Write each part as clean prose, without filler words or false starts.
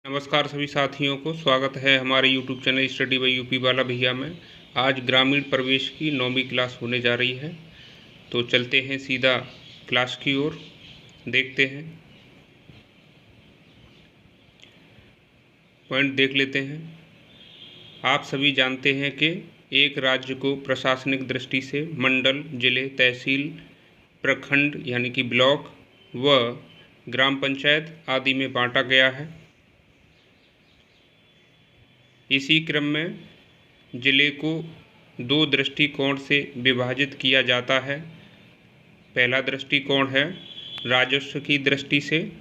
नमस्कार सभी साथियों को, स्वागत है हमारे YouTube channel study bye UP वाला भैया में। आज ग्रामीण प्रवेश की 9वीं क्लास होने जा रही है, तो चलते हैं सीधा क्लास की ओर, देखते हैं, पॉइंट देख लेते हैं। आप सभी जानते हैं कि एक राज्य को प्रशासनिक दृष्टि से मंडल, जिले, तहसील, प्रखंड यानी कि ब्लॉक व ग्राम पंचायत आदि में बांटा गया है। इसी क्रम में जिले को दो दृष्टिकोण से विभाजित किया जाता है। पहला दृष्टिकोण है राजस्व की दृष्टि से,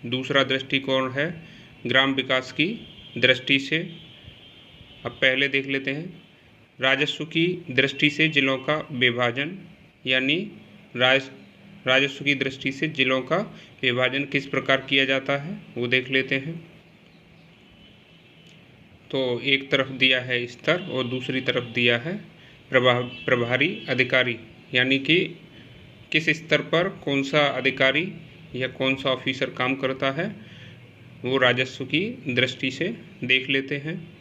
दूसरा दृष्टिकोण है ग्राम विकास की दृष्टि से। अब पहले देख लेते हैं राजस्व की दृष्टि से जिलों का विभाजन, यानी राजस्व की दृष्टि से जिलों का विभाजन किस प्रकार किया जाता है वो देख लेते हैं। तो एक तरफ दिया है स्तर और दूसरी तरफ दिया है प्रभारी अधिकारी, यानी कि किस स्तर पर कौन सा अधिकारी या कौन सा ऑफिसर काम करता है वो राजस्व की दृष्टि से देख लेते हैं।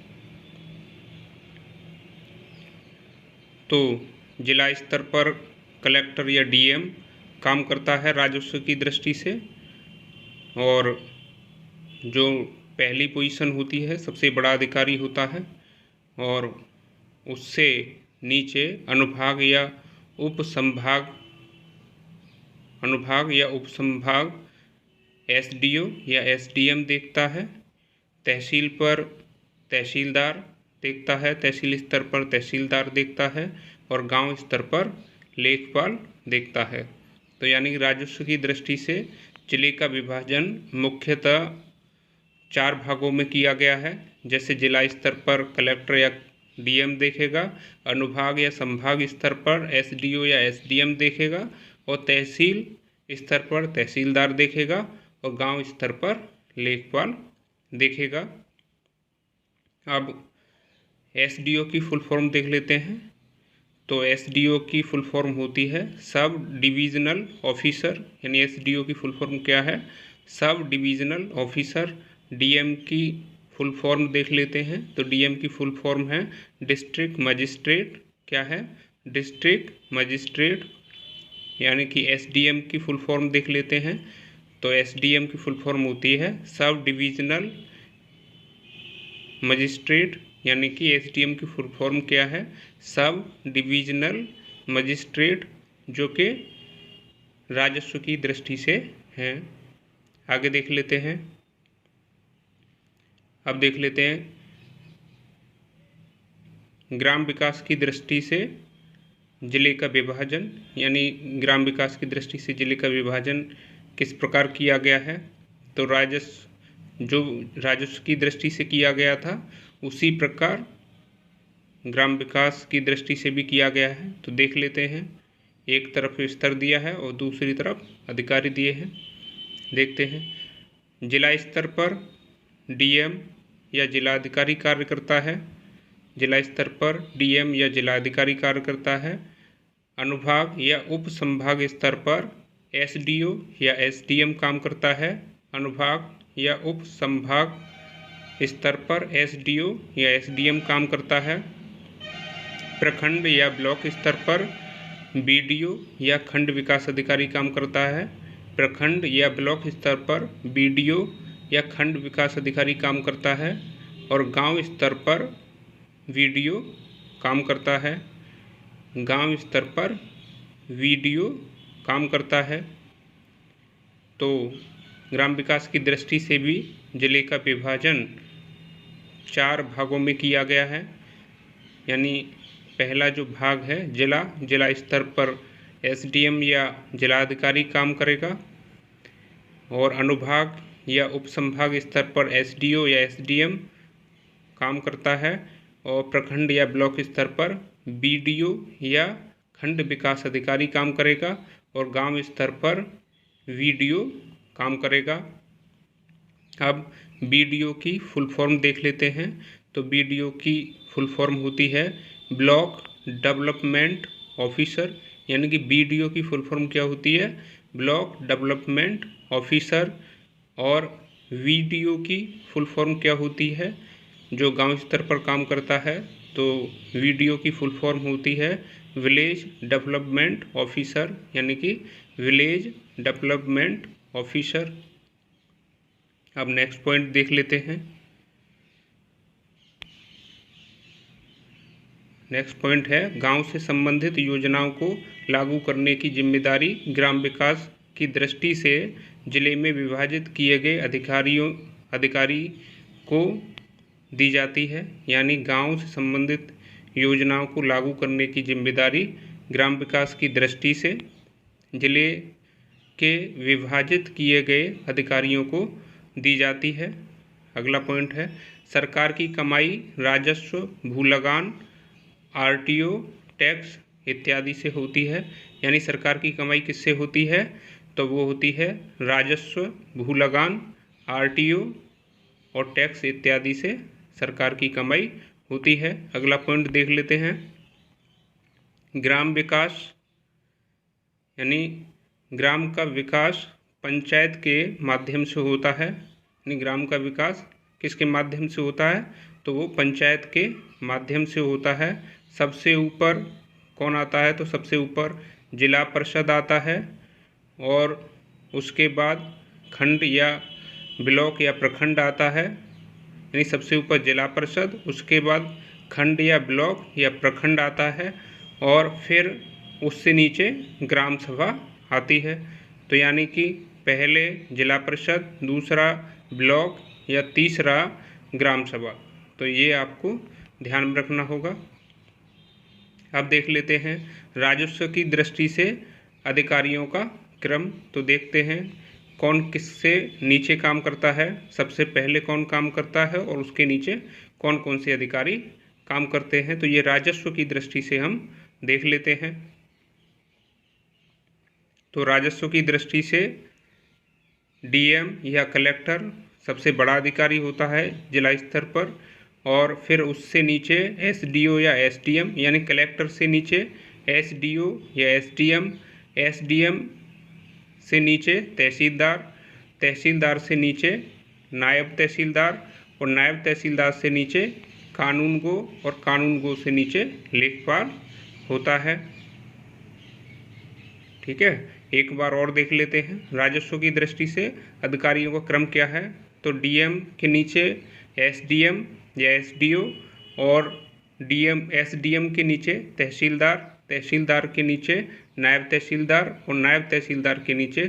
तो जिला स्तर पर कलेक्टर या डीएम काम करता है राजस्व की दृष्टि से, और जो पहली पोजीशन होती है सबसे बड़ा अधिकारी होता है, और उससे नीचे अनुभाग या उपसंभाग एसडीओ या एसडीएम देखता है। तहसील पर तहसीलदार देखता है, तहसील स्तर पर तहसीलदार देखता है, और गांव स्तर पर लेखपाल देखता है। तो यानी राजस्व की दृष्टि से जिले का विभाजन मुख्यतः 4 भागों में किया गया है। जैसे जिला स्तर पर कलेक्टर या डीएम देखेगा, अनुभाग या संभाग स्तर पर एसडीओ या एसडीएम देखेगा, और तहसील स्तर पर तहसीलदार देखेगा, और गांव स्तर पर लेखपाल देखेगा। अब एसडीओ की फुल फॉर्म देख लेते हैं। तो एसडीओ की फुल फॉर्म होती है सब डिविजनल ऑफिसर, यानी एसडीओ की फुल फॉर्म क्या है, सब डिविजनल ऑफिसर। डीएम की फुल फॉर्म देख लेते हैं। तो डीएम की फुल फॉर्म है डिस्ट्रिक्ट मजिस्ट्रेट। क्या है? District magistrate. यानी कि एसडीएम की फुल फॉर्म देख लेते हैं। तो एसडीएम की फुल फॉर्म होती है सब डिविजनल मजिस्ट्रेट, यानी कि एसडीएम की फुल फॉर्म क्या है, सब डिविजनल मजिस्ट्रेट, जो कि राजस्व की दृष्टि से हैं। आगे देख लेते हैं। अब देख लेते हैं ग्राम विकास की दृष्टि से जिले का विभाजन, यानी ग्राम विकास की दृष्टि से जिले का विभाजन किस प्रकार किया गया है। तो राजस्व की दृष्टि से किया गया था उसी प्रकार ग्राम विकास की दृष्टि से भी किया गया है। तो देख लेते हैं, एक तरफ स्तर दिया है और दूसरी तरफ अधिकारी दिए हैं। देखते हैं, जिला स्तर पर डीएम या जिलाधिकारी कार्य करता है। जिला स्तर पर डीएम या जिलाधिकारी कार्य करता है। अनुभाग या उप संभाग स्तर पर एसडीओ या एसडीएम काम करता है। अनुभाग या उप संभाग स्तर पर एसडीओ या एसडीएम काम करता है। प्रखंड या ब्लॉक स्तर पर बीडीओ या खंड विकास अधिकारी काम करता है। प्रखंड या ब्लॉक स्तर पर बीडीओ या खंड विकास अधिकारी काम करता है, और गांव स्तर पर वीडीओ काम करता है। गांव स्तर पर वीडीओ काम करता है। तो ग्राम विकास की दृष्टि से भी जिले का विभाजन 4 भागों में किया गया है। यानी पहला जो भाग है जिला स्तर पर एसडीएम या जिलाधिकारी काम करेगा, और अनुभाग या उपसंभाग स्तर पर एसडीओ या एसडीएम काम करता है, और प्रखंड या ब्लॉक स्तर पर बीडीओ या खंड विकास अधिकारी काम करेगा, और गांव स्तर पर वीडीओ काम करेगा। अब बीडीओ की फुल फॉर्म देख लेते हैं। तो बीडीओ की फुल फॉर्म होती है ब्लॉक डेवलपमेंट ऑफिसर, यानी कि बीडीओ की फुल फॉर्म क्या होती है, ब्लॉक डेवलपमेंट ऑफिसर। और वीडीओ की फुल फॉर्म क्या होती है? जो गांव स्तर पर काम करता है तो वीडीओ की फुल फॉर्म होती है विलेज डेवलपमेंट ऑफिसर, यानी कि विलेज डेवलपमेंट ऑफिसर। अब नेक्स्ट पॉइंट देख लेते हैं। नेक्स्ट पॉइंट है गांव से संबंधित योजनाओं को लागू करने की जिम्मेदारी ग्राम विकास की दृष्टि से जिले में विभाजित किए गए अधिकारी को दी जाती है। यानी गांव से संबंधित योजनाओं को लागू करने की जिम्मेदारी ग्राम विकास की दृष्टि से जिले के विभाजित किए गए अधिकारियों को दी जाती है। अगला पॉइंट है सरकार की कमाई राजस्व, भूलगान, आरटीओ, टैक्स इत्यादि से होती है। यानी सरकार की कमाई किससे होती है? तो वो होती है राजस्व, भूलगान, आरटीओ और टैक्स इत्यादि से सरकार की कमाई होती है। अगला पॉइंट देख लेते हैं। ग्राम विकास यानी ग्राम का विकास पंचायत के माध्यम से होता है। यानी ग्राम का विकास किसके माध्यम से होता है? तो वो पंचायत के माध्यम से होता है। सबसे ऊपर कौन आता है? तो सबसे ऊपर जिला परिषद आता है और उसके बाद खंड या ब्लॉक या प्रखंड आता है। यानी सबसे ऊपर जिला परिषद, उसके बाद खंड या ब्लॉक या प्रखंड आता है और फिर उससे नीचे ग्राम सभा आती है। तो यानी कि पहले जिला परिषद, दूसरा ब्लॉक या तीसरा ग्राम सभा। तो ये आपको ध्यान में रखना होगा। अब देख लेते हैं राजस्व की दृष्टि से अधिकारियों का क्रम। तो देखते हैं कौन किससे नीचे काम करता है, सबसे पहले कौन काम करता है और उसके नीचे कौन कौन से अधिकारी काम करते हैं। तो ये राजस्व की दृष्टि से हम देख लेते हैं। तो राजस्व की दृष्टि से डीएम या कलेक्टर सबसे बड़ा अधिकारी होता है जिला स्तर पर, और फिर उससे नीचे एसडीओ या एसडीएम, यानी कलेक्टर से नीचे एसडीओ या एसडीएम, एसडीएम से नीचे तहसीलदार, तहसीलदार से नीचे नायब तहसीलदार और नायब तहसीलदार से नीचे कानूनगो और कानूनगो से नीचे लेखपाल होता है। ठीक है, एक बार और देख लेते हैं राजस्व की दृष्टि से अधिकारियों का क्रम क्या है। तो डीएम के नीचे एसडीएम या एसडीओ और डीएम एसडीएम के नीचे तहसीलदार, तहसीलदार के नीचे नायब तहसीलदार और नायब तहसीलदार के नीचे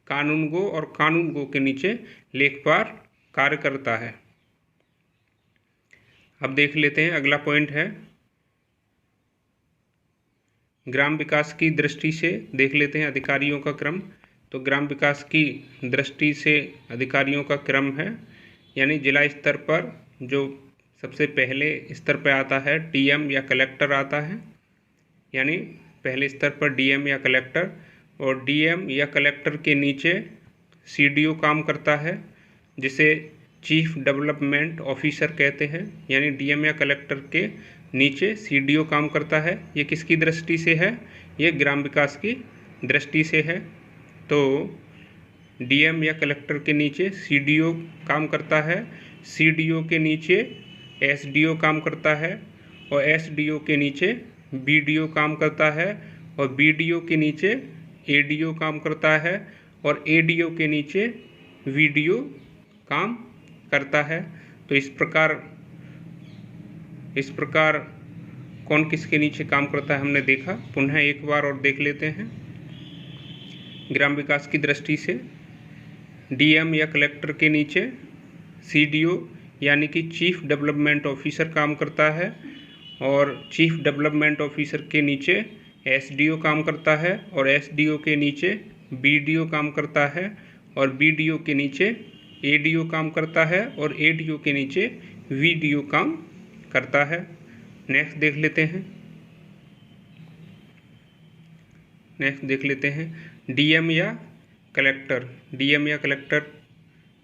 कानूनगो और कानूनगो के नीचे लेखपाल कार्य करता है। अब देख लेते हैं अगला पॉइंट है ग्राम विकास की दृष्टि से देख लेते हैं अधिकारियों का क्रम। तो ग्राम विकास की दृष्टि से अधिकारियों का क्रम है, यानी जिला स्तर पर जो सबसे पहले स्तर पर आता है डीएम या कलेक्टर आता है। यानी पहले स्तर पर डीएम या कलेक्टर, और डीएम या कलेक्टर के नीचे सीडीओ काम करता है जिसे चीफ डेवलपमेंट ऑफिसर कहते हैं। यानी डीएम या कलेक्टर के नीचे सीडीओ काम करता है। ये किसकी दृष्टि से है? ये ग्राम विकास की दृष्टि से है। तो डीएम या कलेक्टर के नीचे सीडीओ काम करता है, सीडीओ के नीचे एसडीओ काम करता है और एसडीओ के नीचे बीडीओ काम करता है और बीडीओ के नीचे एडीओ काम करता है और एडीओ के नीचे वीडीओ काम करता है। तो इस प्रकार कौन किसके नीचे काम करता है हमने देखा। पुनः एक बार और देख लेते हैं। ग्राम विकास की दृष्टि से डीएम या कलेक्टर के नीचे सीडीओ यानी कि चीफ डेवलपमेंट ऑफिसर काम करता है और चीफ डेवलपमेंट ऑफिसर के नीचे एसडीओ काम करता है और एसडीओ के नीचे बीडीओ काम करता है और बीडीओ के नीचे एडीओ काम करता है और एडीओ के नीचे वीडीओ काम करता है। नेक्स्ट देख लेते हैं डीएम या कलेक्टर। डीएम या कलेक्टर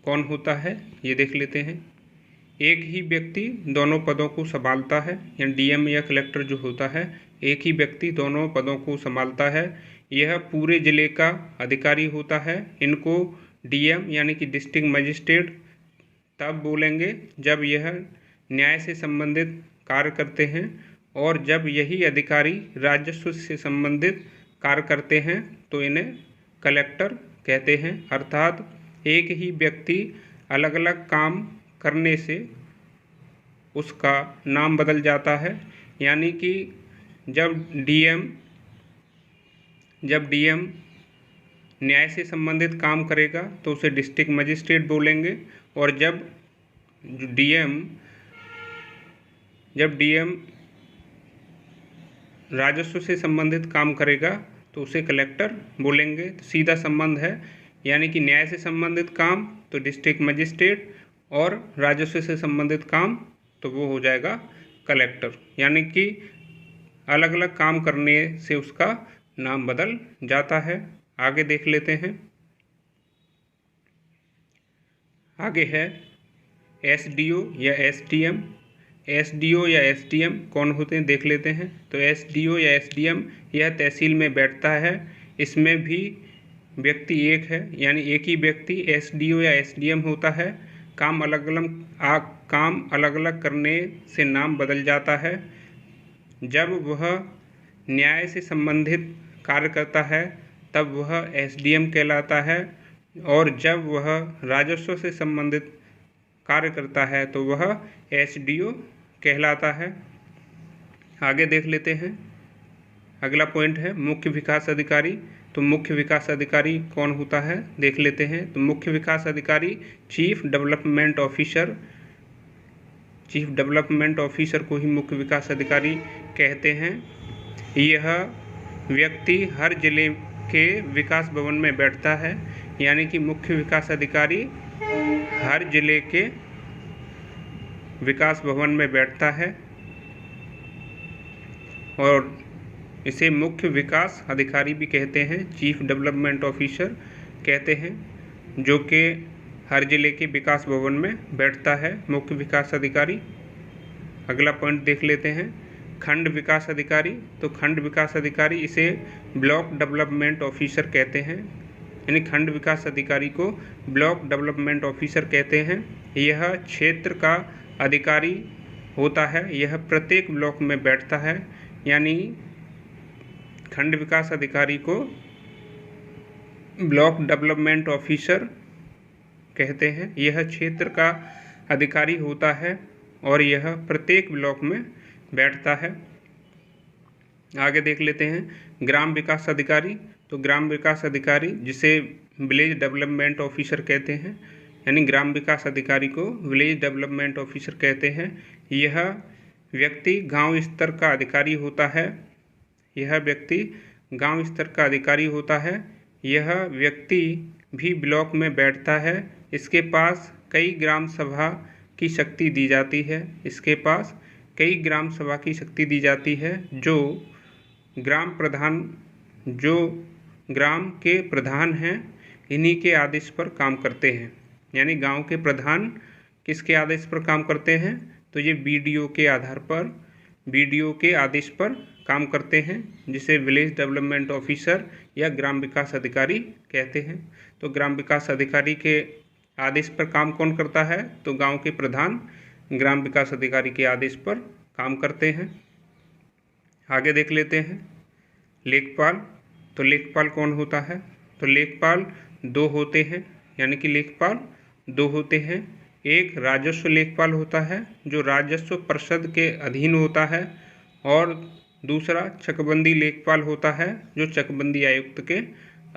कौन होता है ये देख लेते हैं। एक ही व्यक्ति दोनों पदों को संभालता है, यानी डीएम या कलेक्टर जो होता है एक ही व्यक्ति दोनों पदों को संभालता है। यह पूरे ज़िले का अधिकारी होता है। इनको डीएम यानी कि डिस्ट्रिक्ट मजिस्ट्रेट तब बोलेंगे जब यह न्याय से संबंधित कार्य करते हैं, और जब यही अधिकारी राजस्व से संबंधित कार्य करते हैं तो इन्हें कलेक्टर कहते हैं। अर्थात एक ही व्यक्ति अलग अलग काम करने से उसका नाम बदल जाता है। यानी कि जब डीएम न्याय से संबंधित काम करेगा तो उसे डिस्ट्रिक्ट मजिस्ट्रेट बोलेंगे, और जब डीएम राजस्व से संबंधित काम करेगा तो उसे कलेक्टर बोलेंगे। तो सीधा संबंध है, यानी कि न्याय से संबंधित काम तो डिस्ट्रिक्ट मजिस्ट्रेट, और राजस्व से संबंधित काम तो वो हो जाएगा कलेक्टर। यानी कि अलग अलग काम करने से उसका नाम बदल जाता है। आगे देख लेते हैं। आगे है एसडीओ या एसडीएम। एसडीओ या एसडीएम कौन होते हैं देख लेते हैं। तो एसडीओ या एसडीएम यह तहसील में बैठता है। इसमें भी व्यक्ति एक है, यानी एक ही व्यक्ति एसडीओ या एसडीएम होता है। काम अलग अलग करने से नाम बदल जाता है। जब वह न्याय से संबंधित कार्य करता है तब वह एसडीएम कहलाता है, और जब वह राजस्व से संबंधित कार्य करता है तो वह एसडीओ कहलाता है। आगे देख लेते हैं। अगला पॉइंट है मुख्य विकास अधिकारी। तो मुख्य विकास अधिकारी कौन होता है देख लेते हैं। तो मुख्य विकास अधिकारी चीफ डेवलपमेंट ऑफिसर को ही मुख्य विकास अधिकारी कहते हैं। यह व्यक्ति हर जिले के विकास भवन में बैठता है, यानी कि मुख्य विकास अधिकारी हर जिले के विकास भवन में बैठता है, और इसे मुख्य विकास अधिकारी भी कहते हैं, चीफ डेवलपमेंट ऑफिसर कहते हैं, जो कि हर जिले के विकास भवन में बैठता है मुख्य विकास अधिकारी। अगला पॉइंट देख लेते हैं खंड विकास अधिकारी। तो खंड विकास अधिकारी इसे ब्लॉक डेवलपमेंट ऑफिसर कहते हैं, यानी खंड विकास अधिकारी को ब्लॉक डेवलपमेंट ऑफिसर कहते हैं। यह क्षेत्र का अधिकारी होता है, यह प्रत्येक ब्लॉक में बैठता है, यानी खंड विकास अधिकारी को ब्लॉक डेवलपमेंट ऑफिसर कहते हैं। यह क्षेत्र का अधिकारी होता है और यह प्रत्येक ब्लॉक में बैठता है। आगे देख लेते हैं ग्राम विकास अधिकारी। तो ग्राम विकास अधिकारी जिसे विलेज डेवलपमेंट ऑफिसर कहते हैं, यानी ग्राम विकास अधिकारी को विलेज डेवलपमेंट ऑफिसर कहते हैं। यह व्यक्ति गांव स्तर का अधिकारी होता है। यह व्यक्ति भी ब्लॉक में बैठता है। इसके पास कई ग्राम सभा की शक्ति दी जाती है, जो ग्राम के प्रधान हैं, इन्हीं के आदेश पर काम करते हैं। यानी गांव के प्रधान किसके आदेश पर काम करते हैं, तो ये बीडीओ के आदेश पर काम करते हैं, जिसे विलेज डेवलपमेंट ऑफिसर या ग्राम विकास अधिकारी कहते हैं। तो ग्राम विकास अधिकारी के आदेश पर काम कौन करता है, तो गांव के प्रधान ग्राम विकास अधिकारी के आदेश पर काम करते हैं। आगे देख लेते हैं लेखपाल। तो लेखपाल कौन होता है, तो लेखपाल दो होते हैं, यानी कि लेखपाल दो होते हैं। एक राजस्व लेखपाल होता है जो राजस्व परिषद के अधीन होता है, और दूसरा चकबंदी लेखपाल होता है जो चकबंदी आयुक्त के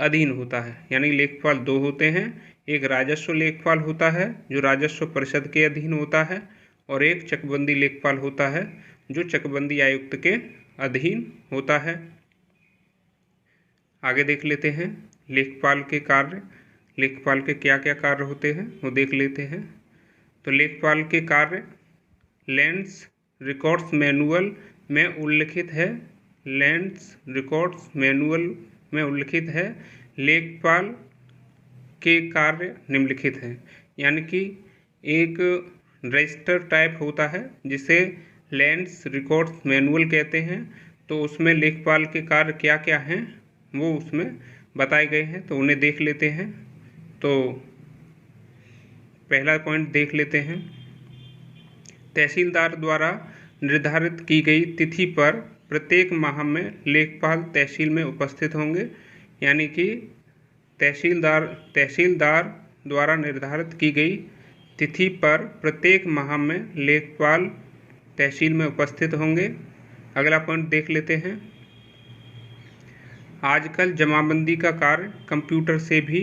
अधीन होता है। यानी लेखपाल दो होते हैं, एक राजस्व लेखपाल होता है जो राजस्व परिषद के अधीन होता है, और एक चकबंदी लेखपाल होता है जो चकबंदी आयुक्त के अधीन होता है। आगे देख लेते हैं लेखपाल के कार्य। लेखपाल के क्या क्या कार्य होते हैं वो देख लेते हैं। तो लेखपाल के कार्य लैंड्स रिकॉर्ड्स मैनुअल में उल्लिखित है। लेखपाल के कार्य निम्नलिखित हैं, यानी कि एक रजिस्टर टाइप होता है जिसे लैंड्स रिकॉर्ड्स मैनुअल कहते हैं। तो उसमें लेखपाल के कार्य क्या क्या हैं वो उसमें बताए गए हैं, तो उन्हें देख लेते हैं। तो पहला पॉइंट देख लेते हैं। तहसीलदार द्वारा निर्धारित की गई तिथि पर प्रत्येक माह में लेखपाल तहसील में उपस्थित होंगे। यानी कि तहसीलदार द्वारा निर्धारित की गई तिथि पर प्रत्येक माह में लेखपाल तहसील में उपस्थित होंगे। अगला पॉइंट देख लेते हैं। आजकल जमाबंदी का कार्य कंप्यूटर से भी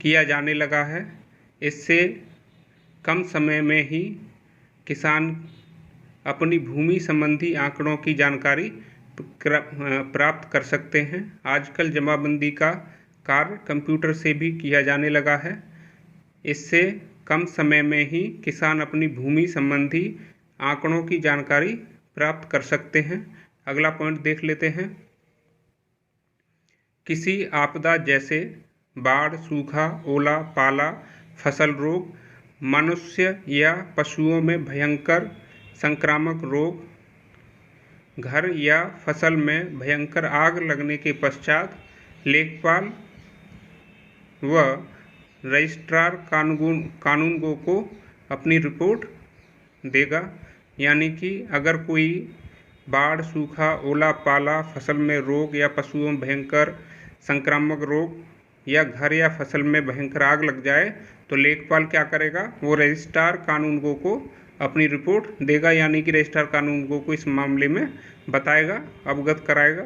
किया जाने लगा है। इससे कम समय में ही किसान अपनी भूमि संबंधी आंकड़ों की जानकारी प्राप्त कर सकते हैं। आजकल जमाबंदी का कार्य कंप्यूटर से भी किया जाने लगा है। इससे कम समय में ही किसान अपनी भूमि संबंधी आंकड़ों की जानकारी प्राप्त कर सकते हैं। अगला पॉइंट देख लेते हैं। किसी आपदा जैसे बाढ़, सूखा, ओला, पाला, फसल रोग, मनुष्य या पशुओं में भयंकर संक्रामक रोग, घर या फसल में भयंकर आग लगने के पश्चात लेखपाल व रजिस्ट्रार कानूनगो को अपनी रिपोर्ट देगा। यानी कि अगर कोई बाढ़, सूखा, ओला, पाला, फसल में रोग या पशुओं में भयंकर संक्रामक रोग या घर या फसल में भयंकर आग लग जाए तो लेखपाल क्या करेगा, वो रजिस्ट्रार कानूनगो को अपनी रिपोर्ट देगा। यानी कि रजिस्ट्रार कानूनगो को इस मामले में बताएगा, अवगत कराएगा।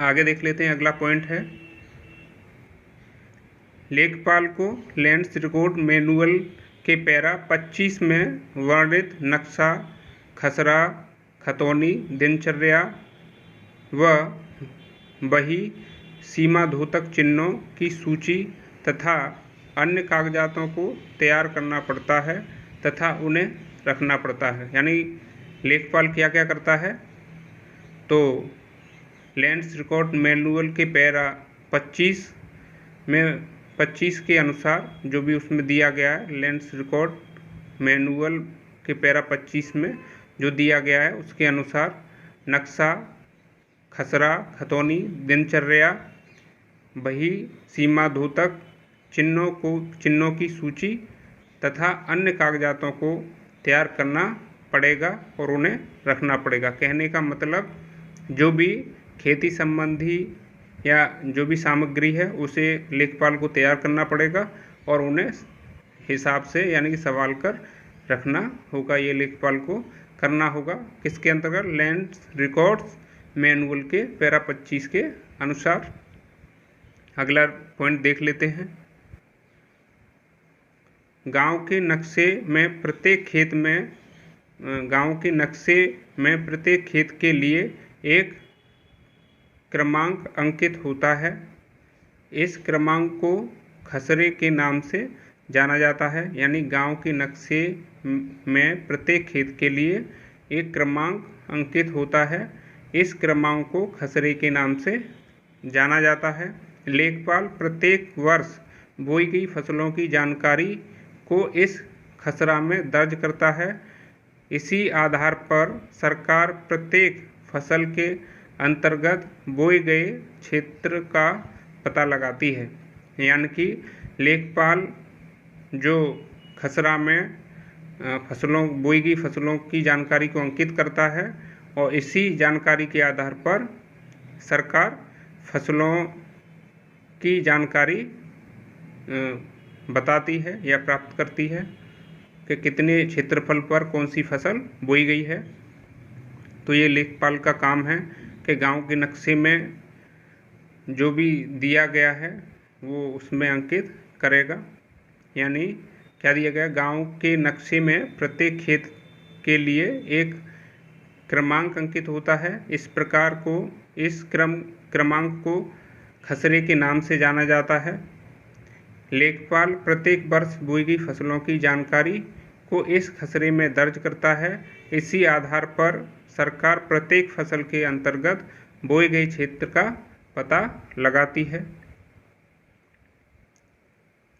आगे देख लेते हैं। अगला पॉइंट है, लेखपाल को लैंड रिकॉर्ड मैनुअल के पैरा 25 में वर्णित नक्शा, खसरा, खतौनी, दिनचर्या व बही, सीमा धोतक चिन्हों की सूची तथा अन्य कागजातों को तैयार करना पड़ता है तथा उन्हें रखना पड़ता है। यानी लेखपाल क्या क्या करता है, तो लैंड्स रिकॉर्ड मैनुअल के पैरा 25 में 25 के अनुसार जो भी उसमें दिया गया है, लैंड्स रिकॉर्ड मैनुअल के पैरा 25 में जो दिया गया है उसके अनुसार नक्शा, खसरा, खतौनी, दिनचर्या, बही, सीमा धोतक, चिन्हों की सूची तथा अन्य कागजातों को तैयार करना पड़ेगा और उन्हें रखना पड़ेगा। कहने का मतलब जो भी खेती संबंधी या जो भी सामग्री है उसे लेखपाल को तैयार करना पड़ेगा और उन्हें हिसाब से यानी कि संभाल कर रखना होगा। ये लेखपाल को करना होगा किसके अंतर्गत, लैंड रिकॉर्ड्स मैनुअल के पैरा 25 के अनुसार। अगला पॉइंट देख लेते हैं। गांव के नक्शे में प्रत्येक खेत के लिए एक क्रमांक अंकित होता है। इस क्रमांक को खसरे के नाम से जाना जाता है। यानी गांव के नक्शे में प्रत्येक खेत के लिए एक क्रमांक अंकित होता है। इस क्रमांक को खसरे के नाम से जाना जाता है। लेखपाल प्रत्येक वर्ष बोई गई फसलों की जानकारी को इस खसरा में दर्ज करता है। इसी आधार पर सरकार प्रत्येक फसल के अंतर्गत बोए गए क्षेत्र का पता लगाती है। यानी कि लेखपाल जो खसरा में बोई गई फसलों की जानकारी को अंकित करता है और इसी जानकारी के आधार पर सरकार फसलों की जानकारी बताती है या प्राप्त करती है कि कितने क्षेत्रफल पर कौन सी फसल बोई गई है। तो ये लेखपाल का काम है कि गांव के नक्शे में जो भी दिया गया है वो उसमें अंकित करेगा। यानी क्या दिया गया, गांव के नक्शे में प्रत्येक खेत के लिए एक क्रमांक अंकित होता है। इस क्रमांक को खसरे के नाम से जाना जाता है। लेखपाल प्रत्येक वर्ष बोई गई फसलों की जानकारी को इस खसरे में दर्ज करता है। इसी आधार पर सरकार प्रत्येक फसल के अंतर्गत बोए गए क्षेत्र का पता लगाती है।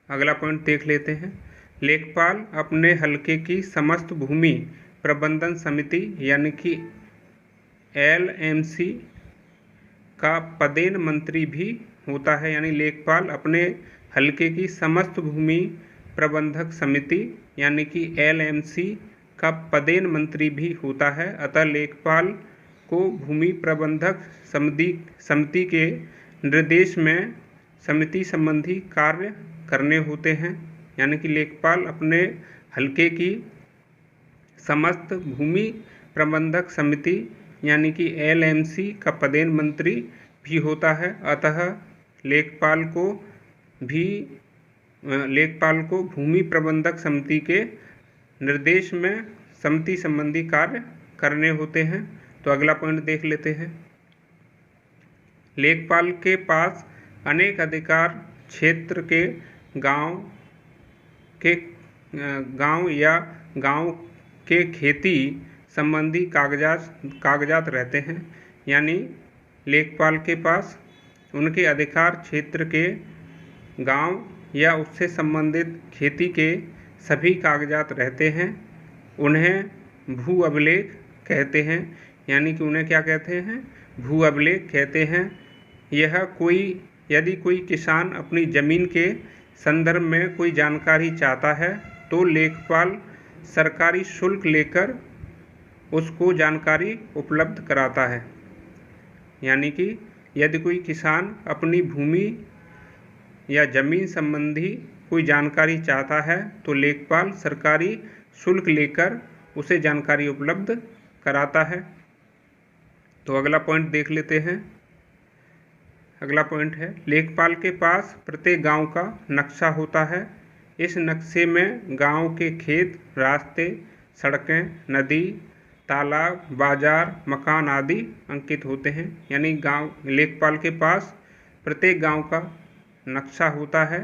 अगला पॉइंट देख लेते हैं। लेखपाल अपने हलके की समस्त भूमि प्रबंधन समिति यानी कि LMC का पदेन मंत्री भी होता है। यानी लेखपाल अपने हलके की समस्त भूमि प्रबंधक समिति यानी कि LMC का पदेन मंत्री भी होता है। अतः लेखपाल को भूमि प्रबंधक समिति के निर्देश में समिति संबंधी कार्य करने होते हैं। यानी कि लेखपाल अपने हलके की समस्त भूमि प्रबंधक समिति यानी कि LMC का पदेन मंत्री भी होता है। अतः लेखपाल को भूमि प्रबंधक समिति के निर्देश में समिति संबंधी कार्य करने होते हैं। तो अगला पॉइंट देख लेते हैं। लेखपाल के पास अनेक अधिकार क्षेत्र के गांव या गांव के खेती संबंधी कागजात रहते हैं। यानी लेखपाल के पास उनके अधिकार क्षेत्र के गांव या उससे संबंधित खेती के सभी कागजात रहते हैं। उन्हें भू अभिलेख कहते हैं। यानी कि उन्हें क्या कहते हैं? भू अभिलेख कहते हैं। यदि कोई किसान अपनी ज़मीन के संदर्भ में कोई जानकारी चाहता है तो लेखपाल सरकारी शुल्क लेकर उसको जानकारी उपलब्ध कराता है। यानी कि यदि कोई किसान अपनी भूमि या ज़मीन संबंधी कोई जानकारी चाहता है तो लेखपाल सरकारी शुल्क लेकर उसे जानकारी उपलब्ध कराता है। तो अगला पॉइंट देख लेते हैं। अगला पॉइंट है लेखपाल के पास प्रत्येक गांव का नक्शा होता है। इस नक्शे में गांव के खेत, रास्ते, सड़कें, नदी, तालाब, बाजार, मकान आदि अंकित होते हैं। यानी लेखपाल के पास प्रत्येक गांव का नक्शा होता है।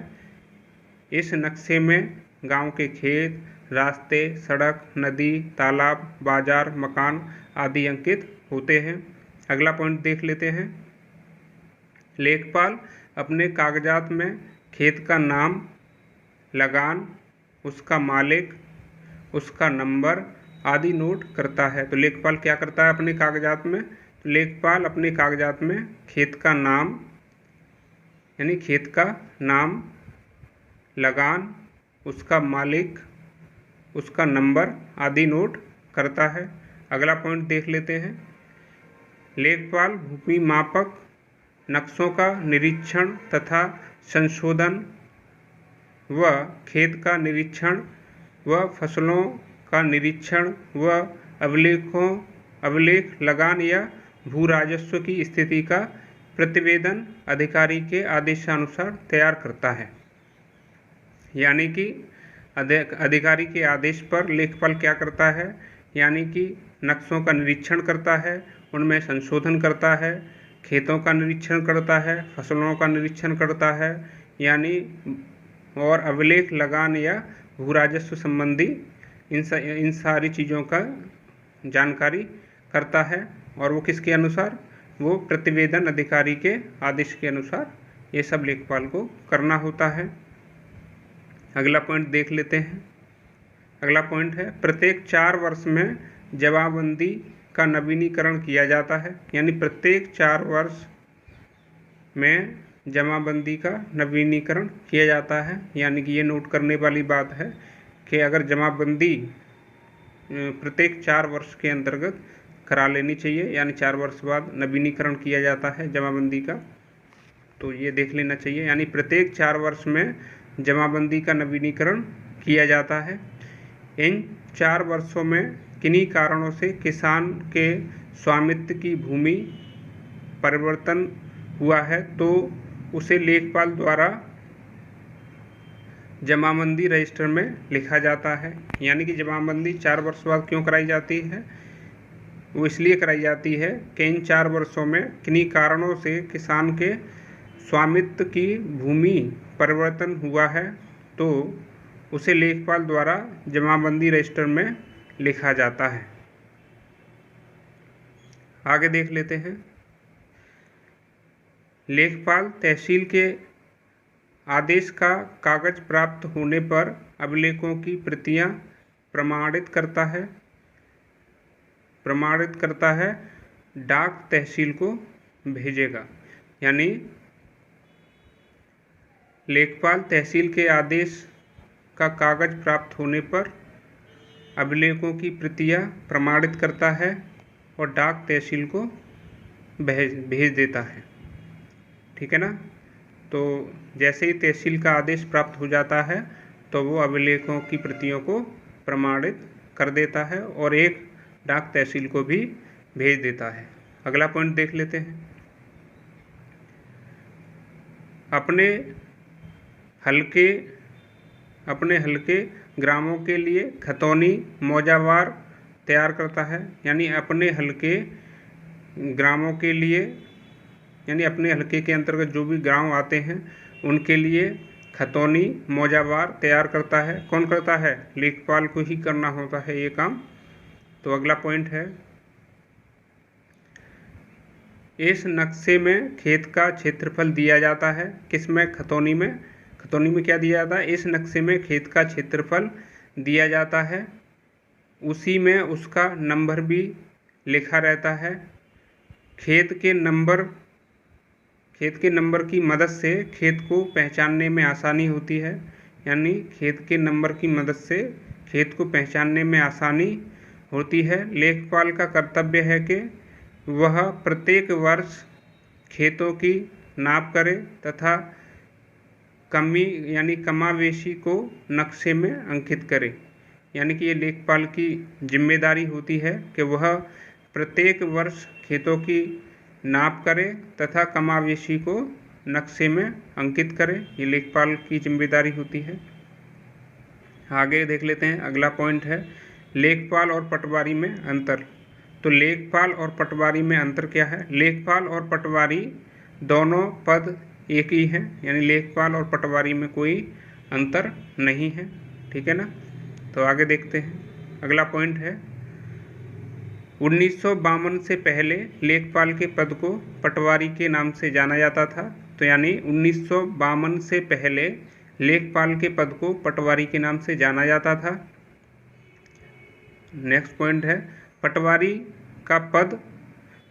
इस नक्शे में गांव के खेत, रास्ते, सड़क, नदी, तालाब, बाजार, मकान आदि अंकित होते हैं। अगला पॉइंट देख लेते हैं। लेखपाल अपने कागजात में खेत का नाम, लगान, उसका मालिक, उसका नंबर आदि नोट करता है। तो लेखपाल क्या करता है अपने कागजात में? तो लेखपाल अपने कागजात में खेत का नाम यानी खेत का नाम, लगान, उसका मालिक, उसका नंबर आदि नोट करता है। अगला पॉइंट देख लेते हैं। लेखपाल भूमि मापक नक्शों का निरीक्षण तथा संशोधन व खेत का निरीक्षण व फसलों का निरीक्षण व अभिलेख, लगान या भू राजस्व की स्थिति का प्रतिवेदन अधिकारी के आदेशानुसार तैयार करता है। यानी कि अधिकारी के आदेश पर लेखपाल क्या करता है? यानी कि नक्शों का निरीक्षण करता है, उनमें संशोधन करता है, खेतों का निरीक्षण करता है, फसलों का निरीक्षण करता है, यानी और अभिलेख, लगान या भू राजस्व संबंधी इन सारी चीज़ों का जानकारी करता है। और वो किसके अनुसार? वो प्रतिवेदन अधिकारी के आदेश के अनुसार ये सब लेखपाल को करना होता है। अगला पॉइंट देख लेते हैं। अगला पॉइंट है प्रत्येक 4 वर्ष में जमाबंदी का नवीनीकरण किया जाता है। यानी प्रत्येक 4 वर्ष में जमाबंदी का नवीनीकरण किया जाता है। यानी कि ये नोट करने वाली बात है कि अगर जमाबंदी प्रत्येक 4 वर्ष के अंतर्गत करा लेनी चाहिए, यानी 4 वर्ष बाद नवीनीकरण किया जाता है जमाबंदी का, तो ये देख लेना चाहिए। यानी प्रत्येक 4 वर्ष में जमाबंदी का नवीनीकरण किया जाता है। इन 4 वर्षों में किन्हीं कारणों से किसान के स्वामित्व की भूमि परिवर्तन हुआ है तो उसे लेखपाल द्वारा जमाबंदी रजिस्टर में लिखा जाता है। यानी कि जमाबंदी 4 वर्ष बाद क्यों कराई जाती है? वो इसलिए कराई जाती है कि इन 4 वर्षों में किन्हीं कारणों से किसान के स्वामित्व की भूमि परिवर्तन हुआ है तो उसे लेखपाल द्वारा जमाबंदी रजिस्टर में लिखा जाता है। आगे देख लेते हैं। लेखपाल तहसील के आदेश का कागज प्राप्त होने पर अभिलेखों की प्रतियां प्रमाणित करता है, डाक तहसील को भेजेगा। यानी लेखपाल तहसील के आदेश का कागज प्राप्त होने पर अभिलेखों की प्रतियां प्रमाणित करता है और डाक तहसील को भेज देता है। ठीक है ना। तो जैसे ही तहसील का आदेश प्राप्त हो जाता है तो वो अभिलेखों की प्रतियों को प्रमाणित कर देता है और एक डाक तहसील को भी भेज देता है। अगला पॉइंट देख लेते हैं। अपने हल्के ग्रामों के लिए खतौनी मौजावार तैयार करता है। यानी अपने हल्के ग्रामों के लिए, यानी अपने हल्के के अंतर्गत जो भी गांव आते हैं उनके लिए खतौनी मौजावार तैयार करता है। कौन करता है? लेखपाल को ही करना होता है ये काम। तो अगला पॉइंट है, इस नक्शे में खेत का क्षेत्रफल दिया जाता है। किसमें? खतौनी में। खतौनी में क्या दिया जाता है? इस नक्शे में खेत का क्षेत्रफल दिया जाता है, उसी में उसका नंबर भी लिखा रहता है। खेत के नंबर की मदद से खेत को पहचानने में आसानी होती है। यानी खेत के नंबर की मदद से खेत को पहचानने में आसानी होती है। लेखपाल का कर्तव्य है कि वह प्रत्येक वर्ष खेतों की नाप करे तथा कमी यानी कमावेशी को नक्शे में अंकित करे। यानी कि ये लेखपाल की जिम्मेदारी होती है कि वह प्रत्येक वर्ष खेतों की नाप करे तथा कमावेशी को नक्शे में अंकित करे। ये लेखपाल की जिम्मेदारी होती है। आगे देख लेते हैं। अगला पॉइंट है, लेखपाल और पटवारी में अंतर। तो लेखपाल और पटवारी में अंतर क्या है? लेखपाल और पटवारी दोनों पद एक ही हैं, यानी लेखपाल और पटवारी में कोई अंतर नहीं है। ठीक है ना। तो आगे देखते हैं। अगला पॉइंट है, 1952 से पहले लेखपाल के पद को पटवारी के नाम से जाना जाता था। तो यानी 1952 से पहले लेखपाल के पद को पटवारी के नाम से जाना जाता था। नेक्स्ट पॉइंट है, पटवारी का पद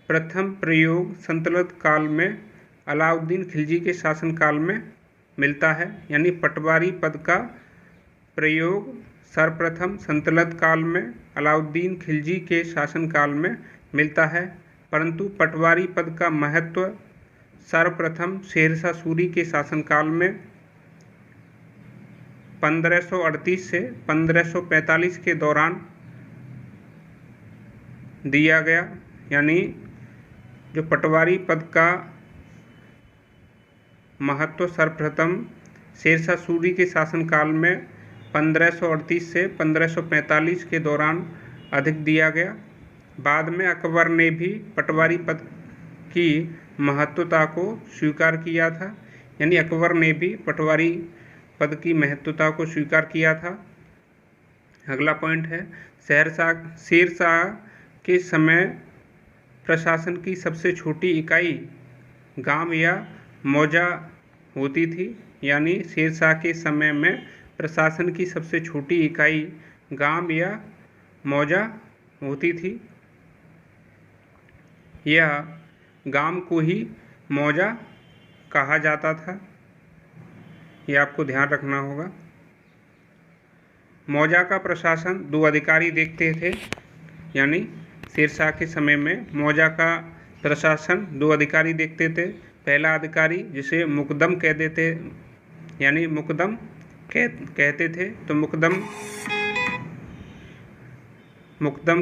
प्रथम प्रयोग सल्तनत काल में अलाउद्दीन खिलजी के शासनकाल में मिलता है। यानी पटवारी पद का प्रयोग सर्वप्रथम सल्तनत काल में अलाउद्दीन खिलजी के शासनकाल में मिलता है, परंतु पटवारी पद का महत्व सर्वप्रथम शेरशाह सूरी के शासनकाल में 1538 से 1545 के दौरान दिया गया। यानी जो पटवारी पद का महत्व सर्वप्रथम शेरशाह सूरी के शासनकाल में 1538 से 1545 के दौरान अधिक दिया गया। बाद में अकबर ने भी पटवारी पद की महत्वता को स्वीकार किया था। यानी अकबर ने भी पटवारी पद की महत्वता को स्वीकार किया था। अगला पॉइंट है, शेरशाह के समय प्रशासन की सबसे छोटी इकाई गांव या मौजा होती थी। यानी शेरशाह के समय में प्रशासन की सबसे छोटी इकाई गांव या मौजा होती थी। यह गांव को ही मौजा कहा जाता था, यह आपको ध्यान रखना होगा। मौजा का प्रशासन 2 अधिकारी देखते थे। यानी शेरशाह के समय में मौजा का प्रशासन 2 अधिकारी देखते थे। पहला अधिकारी जिसे मुकदम कह देते, यानी मुकदम कहते थे। तो मुकदम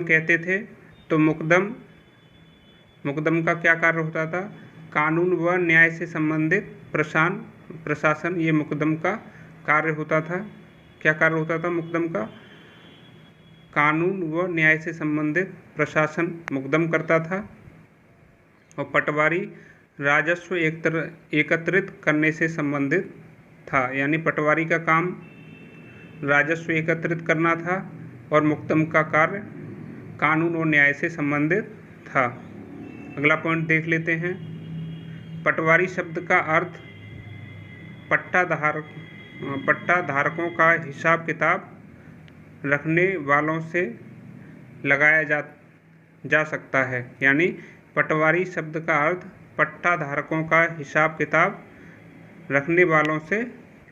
कहते थे। तो मुकदम का क्या कार्य होता था? कानून व न्याय से संबंधित प्रशासन ये मुकदम का कार्य होता था। क्या कार्य होता था मुकदम का? कानून व न्याय से संबंधित प्रशासन मुकदम करता था। और पटवारी राजस्व एकत्रित करने से संबंधित था। यानी पटवारी का काम राजस्व एकत्रित करना था और मुकदम का कार्य कानून और न्याय से संबंधित था। अगला पॉइंट देख लेते हैं। पटवारी शब्द का अर्थ पट्टाधारकों का हिसाब किताब रखने वालों से लगाया जा सकता है। यानी पटवारी शब्द का अर्थ पट्टाधारकों का हिसाब किताब रखने वालों से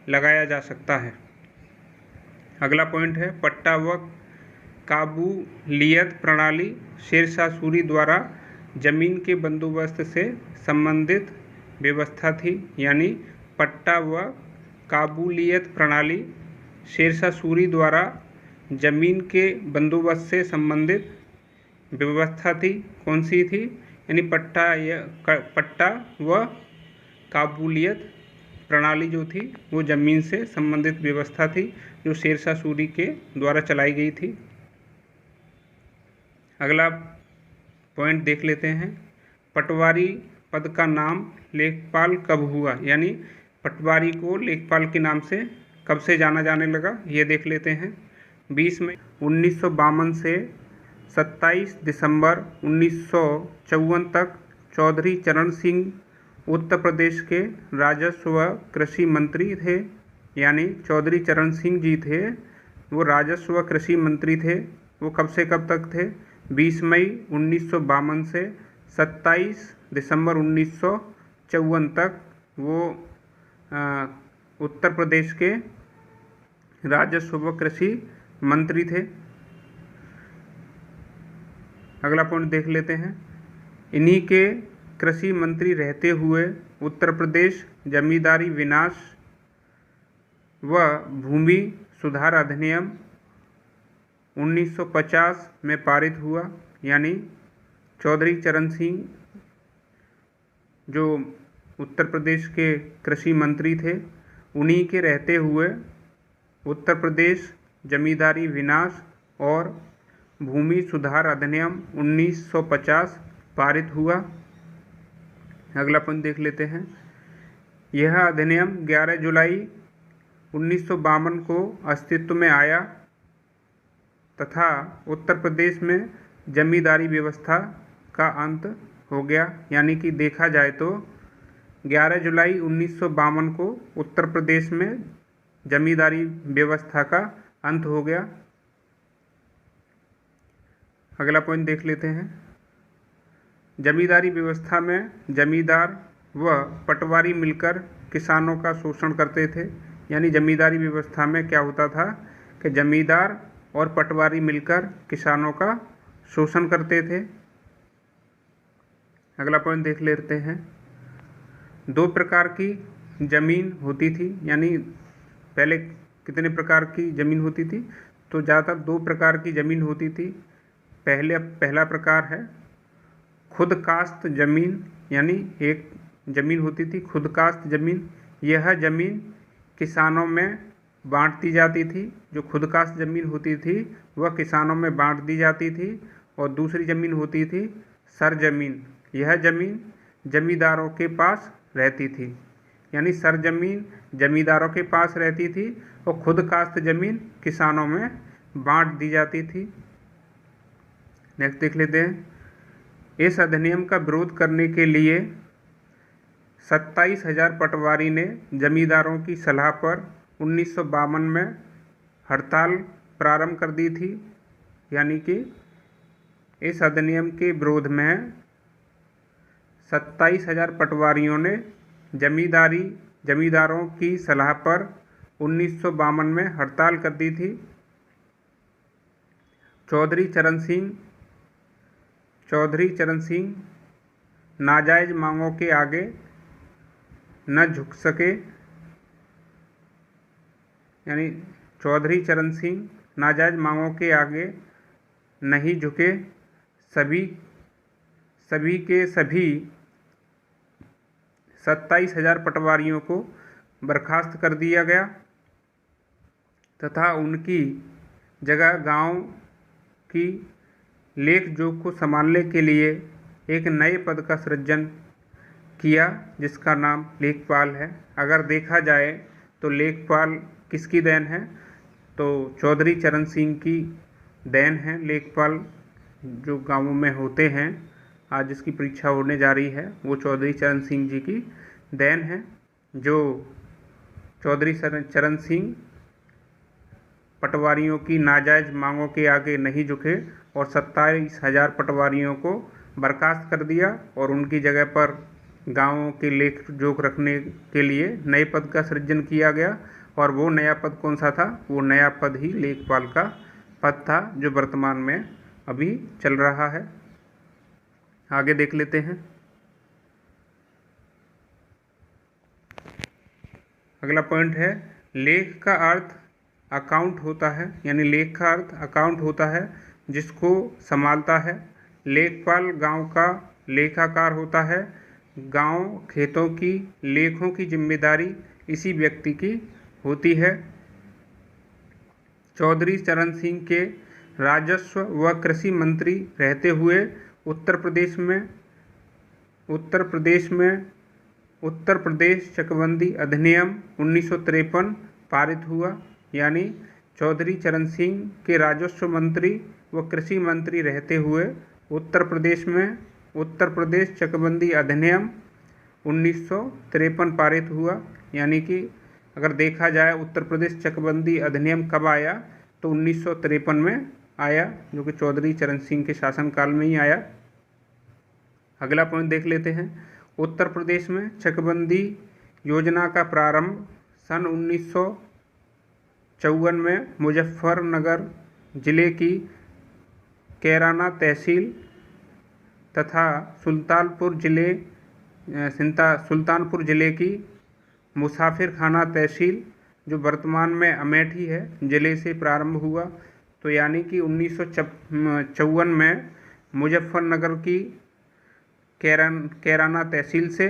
लगाया जा सकता है। अगला पॉइंट है पट्टा व काबूलियत प्रणाली शेरशाह सूरी द्वारा जमीन के बंदोबस्त से संबंधित व्यवस्था थी। यानी पट्टा व काबूलियत प्रणाली शेरशाह सूरी द्वारा जमीन के बंदोबस्त से संबंधित व्यवस्था थी। कौन सी थी? यानी पट्टा व काबूलियत प्रणाली जो थी वो जमीन से संबंधित व्यवस्था थी जो शेरशाह सूरी के द्वारा चलाई गई थी। अगला पॉइंट देख लेते हैं पटवारी पद का नाम लेखपाल कब हुआ? यानी पटवारी को लेखपाल के नाम से कब से जाना जाने लगा, ये देख लेते हैं। 20 मई 1952 से 27 दिसंबर 1954 तक चौधरी चरण सिंह उत्तर प्रदेश के राजस्व व कृषि मंत्री थे। यानी चौधरी चरण सिंह जी थे वो राजस्व व कृषि मंत्री थे। वो कब से कब तक थे? 20 मई 1952 से 27 दिसंबर 1954 तक वो उत्तर प्रदेश के राजस्व व कृषि मंत्री थे। अगला पॉइंट देख लेते हैं इन्हीं के कृषि मंत्री रहते हुए उत्तर प्रदेश जमींदारी विनाश व भूमि सुधार अधिनियम 1950 में पारित हुआ। यानी चौधरी चरण सिंह जो उत्तर प्रदेश के कृषि मंत्री थे उन्हीं के रहते हुए उत्तर प्रदेश जमींदारी विनाश और भूमि सुधार अधिनियम 1950 पारित हुआ। अगला पॉइंट देख लेते हैं यह अधिनियम 11 जुलाई 1952 को अस्तित्व में आया तथा उत्तर प्रदेश में जमींदारी व्यवस्था का अंत हो गया। यानी कि देखा जाए तो 11 जुलाई 1952 को उत्तर प्रदेश में जमींदारी व्यवस्था का अंत हो गया। अगला पॉइंट देख लेते हैं जमींदारी व्यवस्था में जमींदार व पटवारी मिलकर किसानों का शोषण करते थे। यानी जमींदारी व्यवस्था में क्या होता था कि जमींदार और पटवारी मिलकर किसानों का शोषण करते थे। अगला पॉइंट देख लेते हैं 2 प्रकार की ज़मीन होती थी। यानी पहले कितने प्रकार की ज़मीन होती थी? तो ज़्यादातर 2 प्रकार की ज़मीन होती थी। पहला प्रकार है खुद काश्त ज़मीन। यानी एक ज़मीन होती थी खुद काश्त ज़मीन। यह ज़मीन किसानों में बांट दी जाती थी। जो खुद काश्त ज़मीन होती थी वह किसानों में बांट दी जाती थी। और दूसरी ज़मीन होती थी सरजमीन। यह ज़मीन जमींदारों के पास रहती थी। यानी सरजमीन जमींदारों के पास रहती थी और खुद काश्त ज़मीन किसानों में बांट दी जाती थी। नेक्स्ट देख लेते हैं इस अधिनियम का विरोध करने के लिए 27,000 पटवारी ने जमींदारों की सलाह पर 1952 में हड़ताल प्रारंभ कर दी थी। यानी कि इस अधिनियम के विरोध में 27,000 पटवारियों ने जमींदारों की सलाह पर 1952 में हड़ताल कर दी थी। चौधरी चरण सिंह नाजायज़ मांगों के आगे न झुक सके। यानी चौधरी चरण सिंह नाजायज़ मांगों के आगे नहीं झुके। सभी के सभी 27,000 पटवारियों को बर्खास्त कर दिया गया तथा उनकी जगह गांव की लेख जोख को संभालने के लिए एक नए पद का सृजन किया जिसका नाम लेखपाल है। अगर देखा जाए तो लेखपाल किसकी देन है? तो चौधरी चरण सिंह की देन है। लेखपाल जो गांवों में होते हैं आज जिसकी परीक्षा होने जा रही है वो चौधरी चरण सिंह जी की देन है। जो चौधरी चरण सिंह पटवारियों की नाजायज़ मांगों के आगे नहीं झुके और 27,000 पटवारियों को बर्खास्त कर दिया और उनकी जगह पर गांवों के लेख जोख रखने के लिए नए पद का सृजन किया गया और वो नया पद कौन सा था? वो नया पद ही लेखपाल का पद था, जो वर्तमान में अभी चल रहा है। आगे देख लेते हैं। अगला पॉइंट है, लेख का अर्थ अकाउंट होता है, यानी लेख का अर्थ अकाउंट होता है जिसको संभालता है। लेखपाल गांव का लेखाकार होता है। गांव खेतों की लेखों की जिम्मेदारी इसी व्यक्ति की होती है। चौधरी चरण सिंह के राजस्व व कृषि मंत्री रहते हुए उत्तर प्रदेश चकबंदी अधिनियम 1953 पारित हुआ। यानी चौधरी चरण सिंह के राजस्व मंत्री व कृषि मंत्री रहते हुए उत्तर प्रदेश चकबंदी अधिनियम 1953 पारित हुआ। यानी कि अगर देखा जाए उत्तर प्रदेश चकबंदी अधिनियम कब आया, तो 1953 में आया, जो कि चौधरी चरण सिंह के शासनकाल में ही आया। अगला पॉइंट देख लेते हैं। उत्तर प्रदेश में चकबंदी योजना का प्रारंभ सन 1954 में मुजफ्फरनगर जिले की कैराना तहसील तथा सुल्तानपुर जिले की मुसाफिर खाना तहसील, जो वर्तमान में अमेठी है, जिले से प्रारंभ हुआ। तो यानी कि 1954 में मुजफ्फरनगर की कैराना तहसील से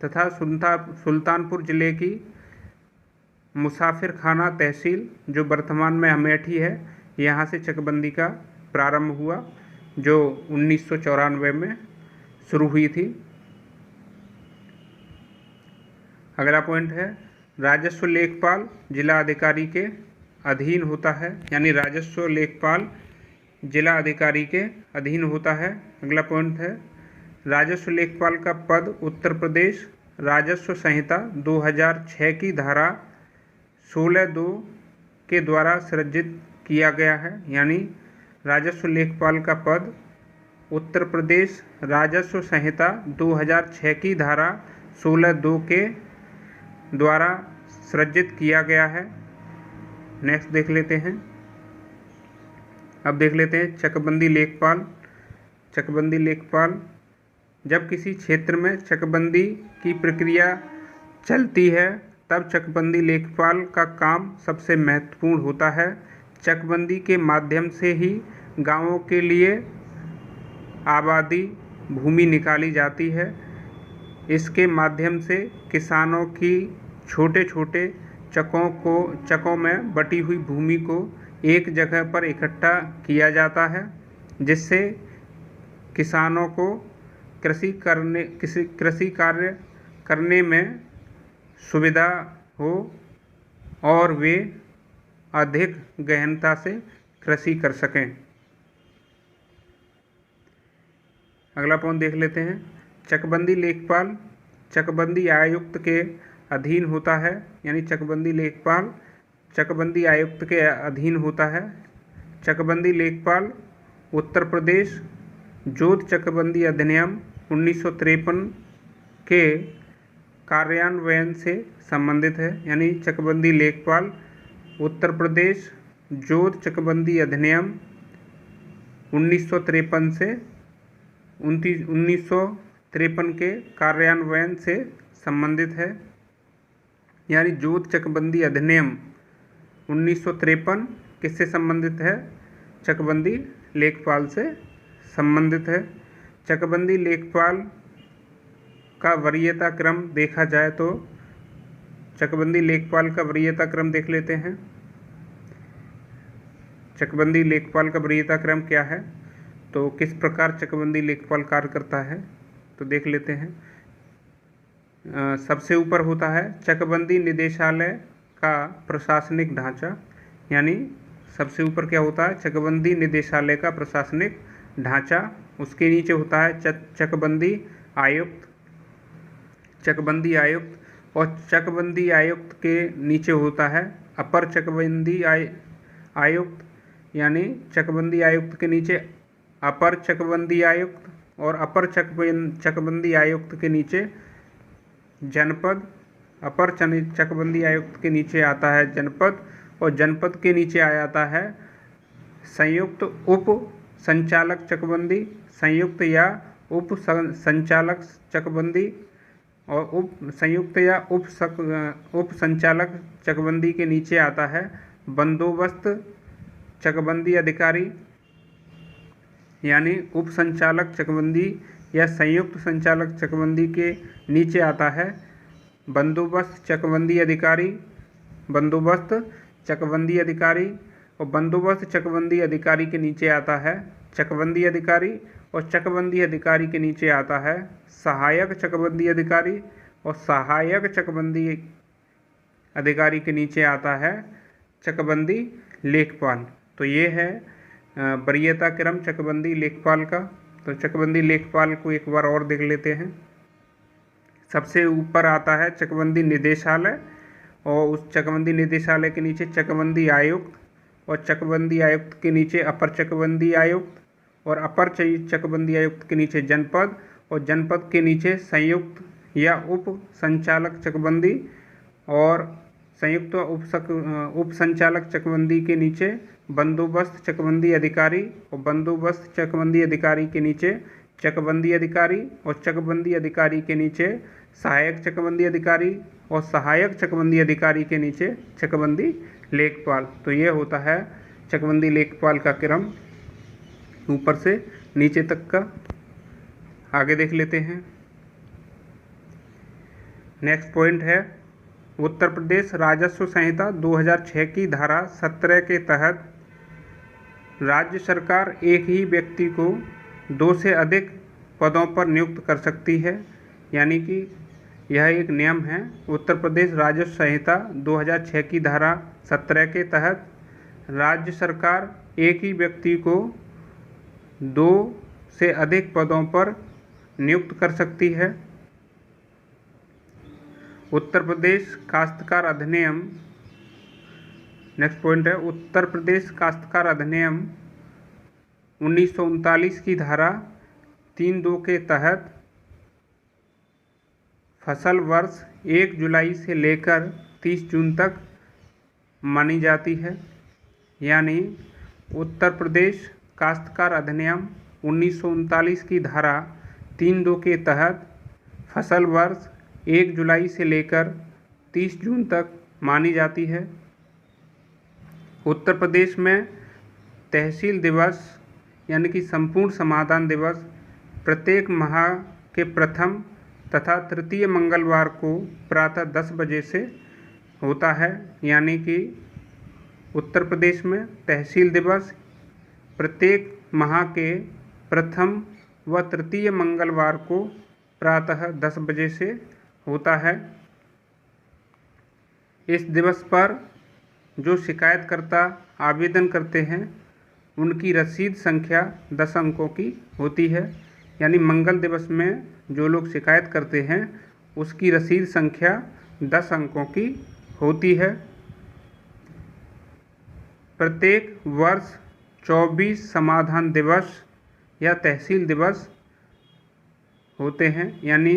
तथा सुल्तानपुर जिले की मुसाफिर खाना तहसील, जो वर्तमान में अमेठी है, यहाँ से चकबंदी का प्रारंभ हुआ, जो 1994 में शुरू हुई थी। अगला पॉइंट है, राजस्व लेखपाल जिला अधिकारी के अधीन होता है, यानी राजस्व लेखपाल जिला अधिकारी के अधीन होता है। अगला पॉइंट है, राजस्व लेखपाल का पद उत्तर प्रदेश राजस्व संहिता 2006 की धारा 16(2) के द्वारा सृजित किया गया है। यानी राजस्व लेखपाल का पद उत्तर प्रदेश राजस्व संहिता 2006 की धारा 16(2) के द्वारा सृजित किया गया है। नेक्स्ट देख लेते हैं। अब देख लेते हैं चकबंदी लेखपाल जब किसी क्षेत्र में चकबंदी की प्रक्रिया चलती है, तब चकबंदी लेखपाल का काम सबसे महत्वपूर्ण होता है। चकबंदी के माध्यम से ही गांवों के लिए आबादी भूमि निकाली जाती है। इसके माध्यम से किसानों की छोटे छोटे चकों में बटी हुई भूमि को एक जगह पर इकट्ठा किया जाता है, जिससे किसानों को कृषि कार्य करने में सुविधा हो और वे अधिक गहनता से कृषि कर सकें। अगला पॉइंट देख लेते हैं। चकबंदी लेखपाल चकबंदी आयुक्त के अधीन होता है, यानी चकबंदी लेखपाल चकबंदी आयुक्त के अधीन होता है। चकबंदी लेखपाल उत्तर प्रदेश जोत चकबंदी अधिनियम 1953 के कार्यान्वयन से संबंधित है। यानी चकबंदी लेखपाल उत्तर प्रदेश जोत चकबंदी अधिनियम 1953 से 1953 के कार्यान्वयन से संबंधित है। यानी जोत चकबंदी अधिनियम 1953 किससे संबंधित है? चकबंदी लेखपाल से संबंधित है। चकबंदी लेखपाल का वरीयता क्रम देखा जाए तो चकबंदी लेखपाल का वरीयता क्रम देख लेते हैं। चकबंदी लेखपाल का वरीयता क्रम क्या है, तो किस प्रकार चकबंदी लेखपाल कार्य करता है, तो देख लेते हैं। सबसे ऊपर होता है चकबंदी निदेशालय का प्रशासनिक ढांचा। यानी सबसे ऊपर क्या होता है? चकबंदी निदेशालय का प्रशासनिक ढांचा। उसके नीचे होता है चकबंदी आयुक्त और चकबंदी आयुक्त के नीचे होता है अपर चकबंदी आयुक्त। यानी चकबंदी आयुक्त के नीचे अपर चकबंदी आयुक्त और अपर चकबंदी आयुक्त के नीचे जनपद अपर चकबंदी आयुक्त के नीचे आता है जनपद, और जनपद के नीचे आ जाता है संयुक्त उप संचालक चकबंदी, संयुक्त या उप संचालक चकबंदी, और संयुक्त या उप संचालक चकबंदी के नीचे आता है बंदोबस्त चकबंदी अधिकारी, यानी उप संचालक चकबंदी या संयुक्त संचालक चकबंदी के नीचे आता है बंदोबस्त चकबंदी अधिकारी, बंदोबस्त चकबंदी अधिकारी, और बंदोबस्त चकबंदी अधिकारी के नीचे आता है चकबंदी अधिकारी, और चकबंदी अधिकारी के नीचे आता है सहायक चकबंदी अधिकारी, और सहायक चकबंदी अधिकारी के नीचे आता है चकबंदी लेखपाल। तो ये है वरीयता क्रम चकबंदी लेखपाल का। तो चकबंदी लेखपाल को एक बार और देख लेते हैं। सबसे ऊपर आता है चकबंदी निदेशालय, और उस चकबंदी निदेशालय के नीचे चकबंदी आयुक्त, और चकबंदी आयुक्त के नीचे अपर चकबंदी आयुक्त, और अपर चकबंदी आयुक्त के नीचे जनपद, और जनपद के नीचे संयुक्त या उप संचालक चकबंदी, और संयुक्त उप संचालक चकबंदी के नीचे बंदोबस्त चकबंदी अधिकारी, और बंदोबस्त चकबंदी अधिकारी के नीचे चकबंदी अधिकारी, और चकबंदी अधिकारी के नीचे सहायक चकबंदी अधिकारी, और सहायक चकबंदी अधिकारी के नीचे चकबंदी लेखपाल। तो ये होता है चकबंदी लेखपाल का क्रम ऊपर से नीचे तक का। आगे देख लेते हैं। नेक्स्ट पॉइंट है उत्तर प्रदेश राजस्व संहिता 2006 की धारा 17 के तहत राज्य सरकार एक ही व्यक्ति को 2 से अधिक पदों पर नियुक्त कर सकती है, यानी कि यह एक नियम है। उत्तर प्रदेश राजस्व संहिता 2006 की धारा 17 के तहत राज्य सरकार एक ही व्यक्ति को 2 से अधिक पदों पर नियुक्त कर सकती है। उत्तर प्रदेश काश्तकार अधिनियम, नेक्स्ट पॉइंट है उत्तर प्रदेश काश्तकार अधिनियम 1939 की धारा 3(2) के तहत फसल वर्ष 1 जुलाई से लेकर 30 जून तक मानी जाती है, यानी उत्तर प्रदेश काश्तकार अधिनियम 1939 की धारा 3(2) के तहत फसल वर्ष 1 जुलाई से लेकर 30 जून तक मानी जाती है। उत्तर प्रदेश में तहसील दिवस यानी कि संपूर्ण समाधान दिवस प्रत्येक माह के प्रथम तथा तृतीय मंगलवार को प्रातः 10 बजे से होता है, यानी कि उत्तर प्रदेश में तहसील दिवस प्रत्येक माह के प्रथम व तृतीय मंगलवार को प्रातः 10 बजे से होता है। इस दिवस पर जो शिकायतकर्ता आवेदन करते हैं उनकी रसीद संख्या 10 अंकों की होती है, यानी मंगल दिवस में जो लोग शिकायत करते हैं उसकी रसीद संख्या 10 अंकों की होती है। प्रत्येक वर्ष 24 समाधान दिवस या तहसील दिवस होते हैं, यानी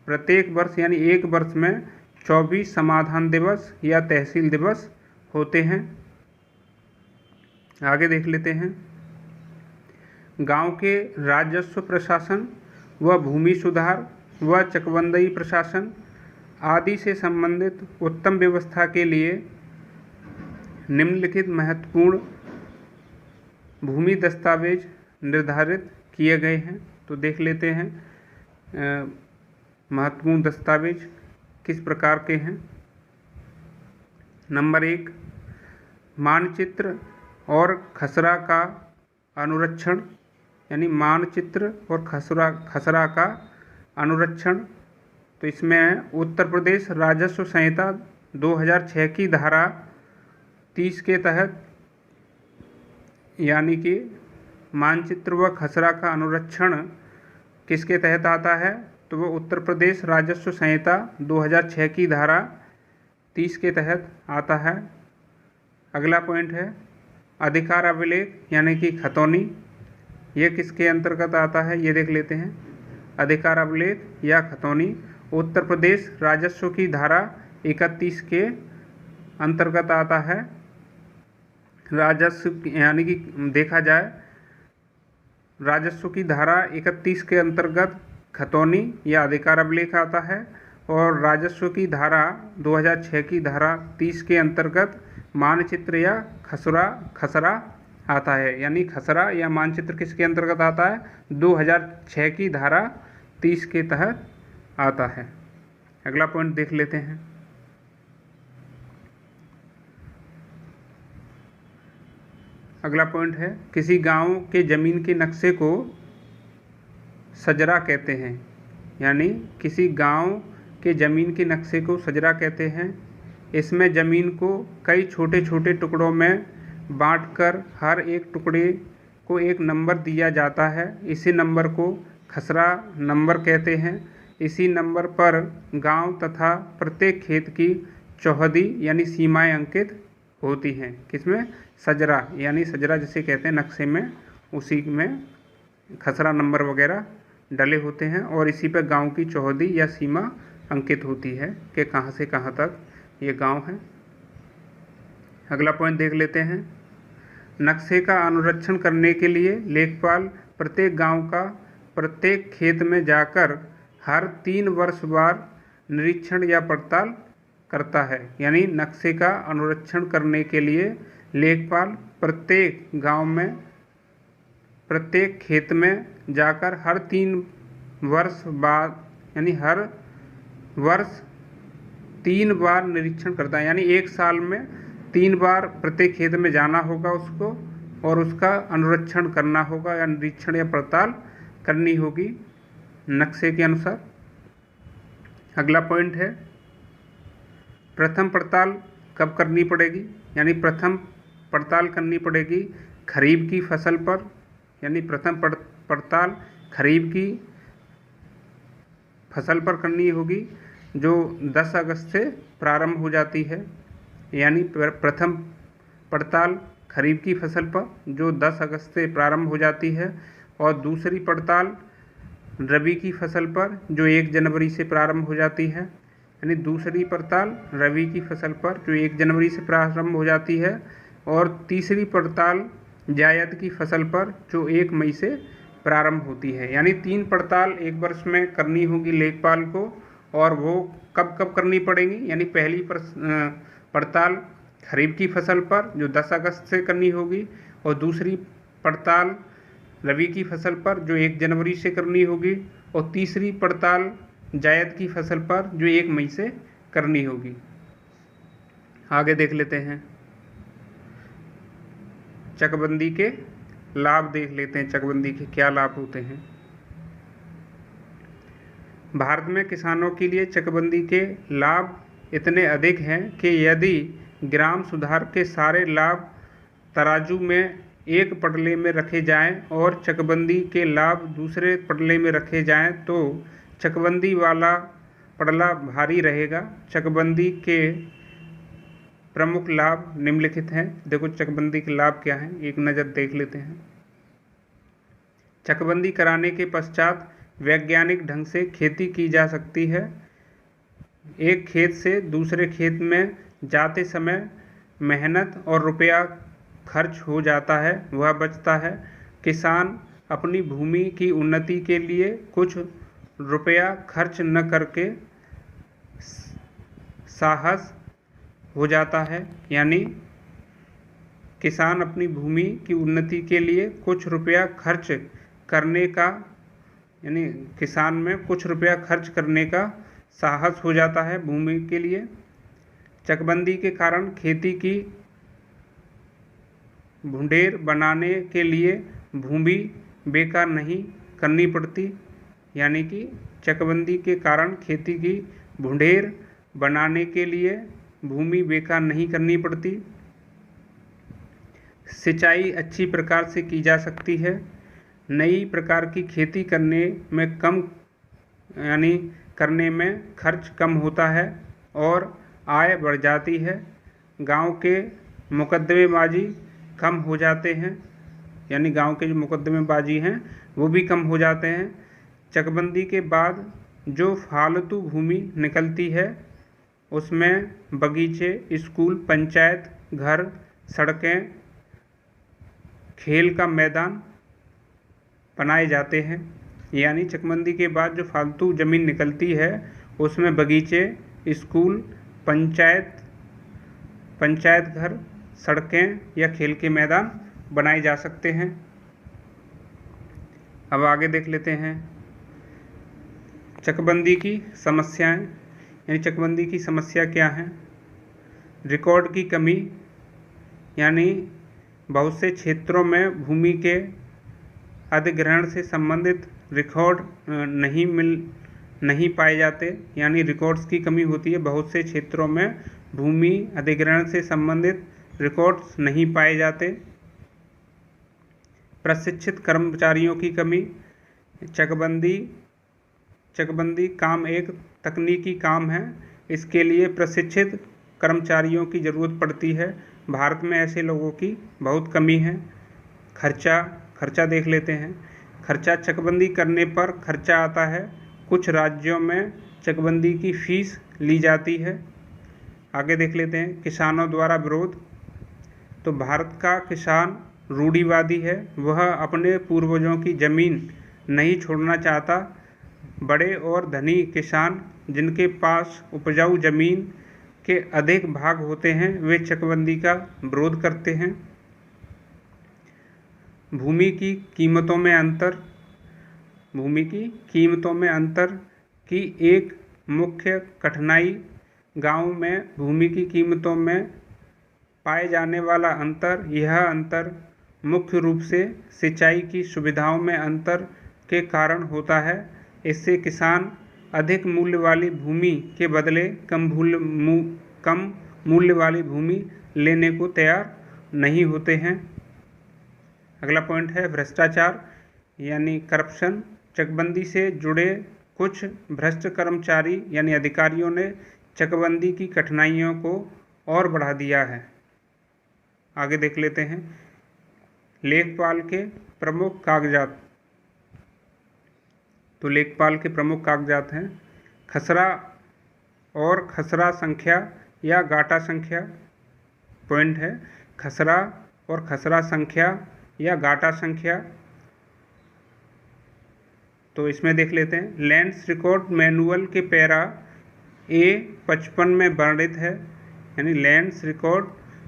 प्रत्येक वर्ष यानी एक वर्ष में 24 समाधान दिवस या तहसील दिवस होते हैं। आगे देख लेते हैं। गांव के राजस्व प्रशासन व भूमि सुधार व चकबंदी प्रशासन आदि से संबंधित उत्तम व्यवस्था के लिए निम्नलिखित महत्वपूर्ण भूमि दस्तावेज निर्धारित किए गए हैं। तो देख लेते हैं महत्वपूर्ण दस्तावेज किस प्रकार के हैं। नंबर 1, मानचित्र और खसरा का अनुरक्षण, यानी मानचित्र और खसरा का अनुरक्षण। तो इसमें उत्तर प्रदेश राजस्व संहिता 2006 की धारा 30 के तहत, यानी कि मानचित्र व खसरा का अनुरक्षण किसके तहत आता है, तो वो उत्तर प्रदेश राजस्व संहिता 2006 की धारा 30 के तहत आता है। अगला पॉइंट है अधिकार अभिलेख यानी कि खतौनी, ये किसके अंतर्गत आता है ये देख लेते हैं। अधिकार अभिलेख या खतौनी उत्तर प्रदेश राजस्व की धारा 31 के अंतर्गत आता है। राजस्व यानी कि देखा जाए राजस्व की धारा 31 के अंतर्गत खतौनी या अधिकार अभिलेख आता है और राजस्व की धारा 2006 की धारा 30 के अंतर्गत मानचित्र या खसरा आता है। यानी खसरा या मानचित्र किसके अंतर्गत आता है? 2006 की धारा 30 के तहत आता है। अगला पॉइंट देख लेते हैं। अगला पॉइंट है, किसी गांव के जमीन के नक्शे को सजरा कहते हैं। यानी किसी गांव के जमीन के नक्शे को सजरा कहते हैं। इसमें जमीन को कई छोटे छोटे टुकड़ों में बांटकर हर एक टुकड़े को एक नंबर दिया जाता है। इसी नंबर को खसरा नंबर कहते हैं। इसी नंबर पर गांव तथा प्रत्येक खेत की चौहदी यानी सीमाएं अंकित होती हैं। किसमें? सजरा, यानी सजरा जिसे कहते हैं नक्शे में, उसी में खसरा नंबर वगैरह डले होते हैं और इसी पर गांव की चौहदी या सीमा अंकित होती है कि कहां से कहां तक ये गांव है। अगला पॉइंट देख लेते हैं। नक्शे का अनुरक्षण करने के लिए लेखपाल प्रत्येक गांव का प्रत्येक खेत में जाकर हर 3 वर्ष बाद निरीक्षण या पड़ताल करता है। यानी नक्शे का अनुरक्षण करने के लिए लेखपाल प्रत्येक गांव में प्रत्येक खेत में जाकर हर 3 वर्ष बाद यानी हर वर्ष 3 बार निरीक्षण करता है। यानी 1 साल में 3 बार प्रत्येक खेत में जाना होगा उसको और उसका अनुरक्षण करना होगा या निरीक्षण या पड़ताल करनी होगी नक्शे के अनुसार। अगला पॉइंट है, प्रथम पड़ताल कब करनी पड़ेगी? यानी प्रथम पड़ताल करनी पड़ेगी खरीफ की फसल पर। यानी प्रथम पड़ताल खरीफ की फसल पर करनी होगी जो 10 अगस्त से प्रारंभ हो जाती है। यानी प्रथम पड़ताल खरीफ की फसल पर जो 10 अगस्त से प्रारंभ हो जाती है और दूसरी पड़ताल रबी की फसल पर जो 1 जनवरी से प्रारंभ हो जाती है। यानी दूसरी पड़ताल रबी की फसल पर जो 1 जनवरी से प्रारंभ हो जाती है और तीसरी पड़ताल जायद की फसल पर जो 1 मई से प्रारंभ होती है। यानी 3 पड़ताल एक वर्ष में करनी होगी लेखपाल को और वो कब कब करनी पड़ेंगी? यानी पहली पड़ताल खरीफ की फसल पर जो 10 अगस्त से करनी होगी और दूसरी पड़ताल रबी की फसल पर जो 1 जनवरी से करनी होगी और तीसरी पड़ताल जायद की फसल पर जो 1 मई से करनी होगी। आगे देख लेते हैं, चकबंदी के लाभ देख लेते हैं। चकबंदी के क्या लाभ होते हैं? भारत में किसानों के लिए चकबंदी के लाभ इतने अधिक हैं कि यदि ग्राम सुधार के सारे लाभ तराजू में एक पटले में रखे जाएं और चकबंदी के लाभ दूसरे पटले में रखे जाएं तो चकबंदी वाला पटला भारी रहेगा। चकबंदी के प्रमुख लाभ निम्नलिखित हैं। देखो चकबंदी के लाभ क्या हैं, एक नज़र देख लेते हैं। चकबंदी कराने के पश्चात वैज्ञानिक ढंग से खेती की जा सकती है। एक खेत से दूसरे खेत में जाते समय मेहनत और रुपया खर्च हो जाता है, वह बचता है। किसान अपनी भूमि की उन्नति के लिए कुछ रुपया खर्च न करके साहस हो जाता है। यानी किसान अपनी भूमि की उन्नति के लिए कुछ रुपया खर्च करने का यानी किसान में कुछ रुपया खर्च करने का साहस हो जाता है भूमि के लिए। चकबंदी के कारण खेती की भूंडेर बनाने के लिए भूमि बेकार नहीं करनी पड़ती। यानी कि चकबंदी के कारण खेती की भूंडेर बनाने के लिए भूमि बेकार नहीं करनी पड़ती। सिंचाई अच्छी प्रकार से की जा सकती है। नई प्रकार की खेती करने में करने में खर्च कम होता है और आय बढ़ जाती है। गांव के मुकदमेबाजी कम हो जाते हैं। यानी गांव के जो मुकदमेबाजी हैं वो भी कम हो जाते हैं। चकबंदी के बाद जो फालतू भूमि निकलती है उसमें बगीचे, स्कूल, पंचायत घर, सड़कें, खेल का मैदान बनाए जाते हैं। यानी चकबंदी के बाद जो फालतू ज़मीन निकलती है उसमें बगीचे, स्कूल, पंचायत घर, सड़कें या खेल के मैदान बनाए जा सकते हैं। अब आगे देख लेते हैं चकबंदी की समस्याएं। यानी चकबंदी की समस्या क्या है? रिकॉर्ड की कमी, यानी बहुत से क्षेत्रों में भूमि के अधिग्रहण से संबंधित रिकॉर्ड नहीं पाए जाते। यानी रिकॉर्ड्स की कमी होती है। बहुत से क्षेत्रों में भूमि अधिग्रहण से संबंधित रिकॉर्ड्स नहीं पाए जाते। प्रशिक्षित कर्मचारियों की कमी। चकबंदी काम एक तकनीकी काम है, इसके लिए प्रशिक्षित कर्मचारियों की ज़रूरत पड़ती है। भारत में ऐसे लोगों की बहुत कमी है। खर्चा देख लेते हैं। खर्चा चकबंदी करने पर खर्चा आता है। कुछ राज्यों में चकबंदी की फीस ली जाती है। आगे देख लेते हैं किसानों द्वारा विरोध। तो भारत का किसान रूढ़िवादी है, वह अपने पूर्वजों की ज़मीन नहीं छोड़ना चाहता। बड़े और धनी किसान जिनके पास उपजाऊ ज़मीन के अधिक भाग होते हैं वे चकबंदी का विरोध करते हैं। भूमि की कीमतों में अंतर की एक मुख्य कठिनाई गांव में भूमि की कीमतों में पाए जाने वाला अंतर। यह अंतर मुख्य रूप से सिंचाई की सुविधाओं में अंतर के कारण होता है। इससे किसान अधिक मूल्य वाली भूमि के बदले कम मूल्य वाली भूमि लेने को तैयार नहीं होते हैं। अगला पॉइंट है भ्रष्टाचार यानी करप्शन। चकबंदी से जुड़े कुछ भ्रष्ट कर्मचारी यानी अधिकारियों ने चकबंदी की कठिनाइयों को और बढ़ा दिया है। आगे देख लेते हैं लेखपाल के प्रमुख कागजात। तो लेखपाल के प्रमुख कागजात हैं खसरा और खसरा संख्या या गाटा संख्या। पॉइंट है खसरा और खसरा संख्या या गाटा संख्या। तो इसमें देख लेते हैं लैंड्स रिकॉर्ड मैनुअल के पैरा A55 में वर्णित है। यानी लैंड्स रिकॉर्ड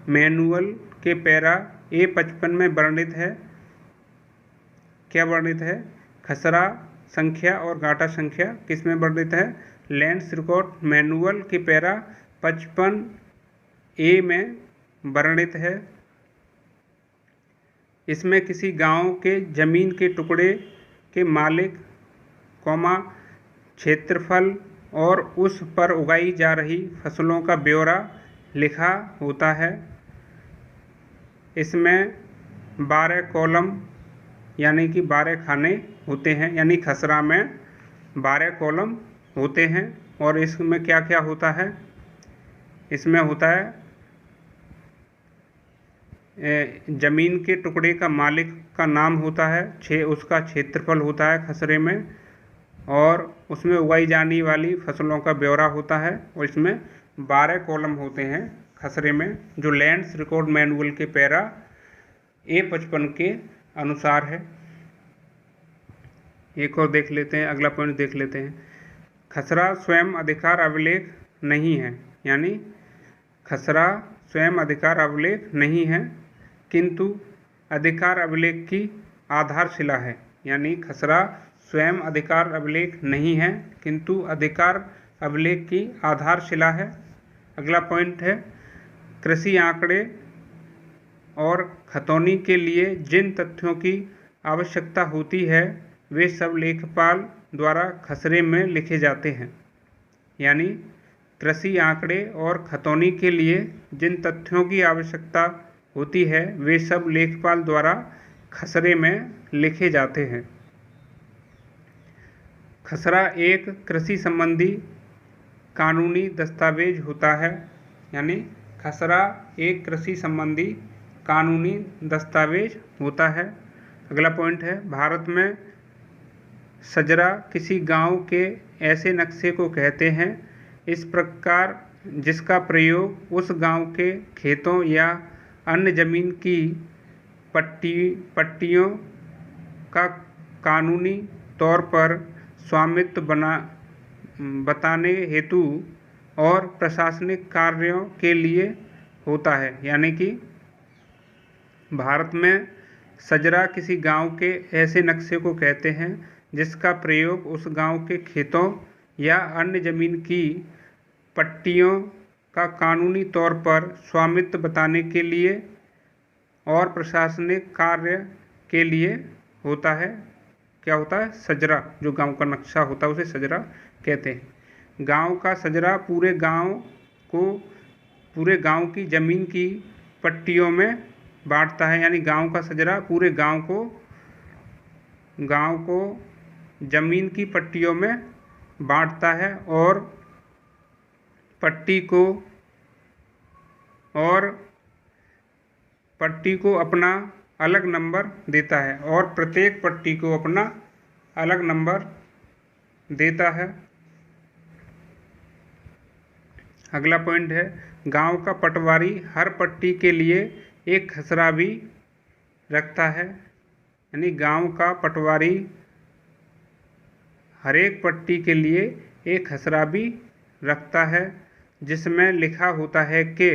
मैनुअल के पैरा A55 में वर्णित है। क्या वर्णित है? खसरा संख्या और गाटा संख्या किस में वर्णित है? लैंड्स रिकॉर्ड मैनुअल के पैरा 55A में वर्णित है। इसमें किसी गांव के जमीन के टुकड़े के मालिक, क्षेत्रफल और उस पर उगाई जा रही फसलों का ब्यौरा लिखा होता है। इसमें 12 कॉलम यानी कि 12 खाने होते हैं। यानी खसरा में 12 कॉलम होते हैं। और इसमें क्या क्या होता है? इसमें होता है ज़मीन के टुकड़े का मालिक का नाम होता है, उसका क्षेत्रफल होता है खसरे में, और उसमें उगाई जाने वाली फसलों का ब्यौरा होता है। और इसमें 12 कॉलम होते हैं खसरे में, जो लैंड्स रिकॉर्ड मैनुअल के पैरा A55 के अनुसार है। एक और देख लेते हैं, अगला पॉइंट देख लेते हैं खसरा स्वयं अधिकार अभिलेख नहीं है। यानी खसरा स्वयं अधिकार अभिलेख नहीं है किंतु अधिकार अभिलेख की आधारशिला है। यानी खसरा स्वयं अधिकार अभिलेख नहीं है किंतु अधिकार अभिलेख की आधारशिला है। अगला पॉइंट है कृषि आंकड़े और खतौनी के लिए जिन तथ्यों की आवश्यकता होती है वे सब लेखपाल द्वारा खसरे में लिखे जाते हैं। यानी कृषि आंकड़े और खतौनी के लिए जिन तथ्यों की आवश्यकता होती है वे सब लेखपाल द्वारा खसरे में लिखे जाते हैं। खसरा एक कृषि संबंधी कानूनी दस्तावेज होता है। यानी खसरा एक कृषि संबंधी कानूनी दस्तावेज होता है। अगला पॉइंट है भारत में सजरा किसी गांव के ऐसे नक्शे को कहते हैं। इस प्रकार जिसका प्रयोग उस गांव के खेतों या अन्य जमीन की पट्टियों का कानूनी तौर पर स्वामित्व बताने हेतु और प्रशासनिक कार्यों के लिए होता है। यानी कि भारत में सजरा किसी गांव के ऐसे नक्शे को कहते हैं जिसका प्रयोग उस गांव के खेतों या अन्य जमीन की पट्टियों का कानूनी तौर पर स्वामित्व बताने के लिए और प्रशासनिक कार्य के लिए होता है। क्या होता है? सजरा। जो गांव का नक्शा होता है उसे सजरा कहते हैं। गांव का सजरा पूरे गांव की जमीन की पट्टियों में बांटता है। यानी गांव का सजरा पूरे गांव को जमीन की पट्टियों में बांटता है और पट्टी को अपना अलग नंबर देता है और प्रत्येक पट्टी को अपना अलग नंबर देता है। अगला पॉइंट है, गांव का पटवारी हर पट्टी के लिए एक खसरा भी रखता है। यानी गांव का पटवारी हर एक पट्टी के लिए एक खसरा भी रखता है जिसमें लिखा होता है कि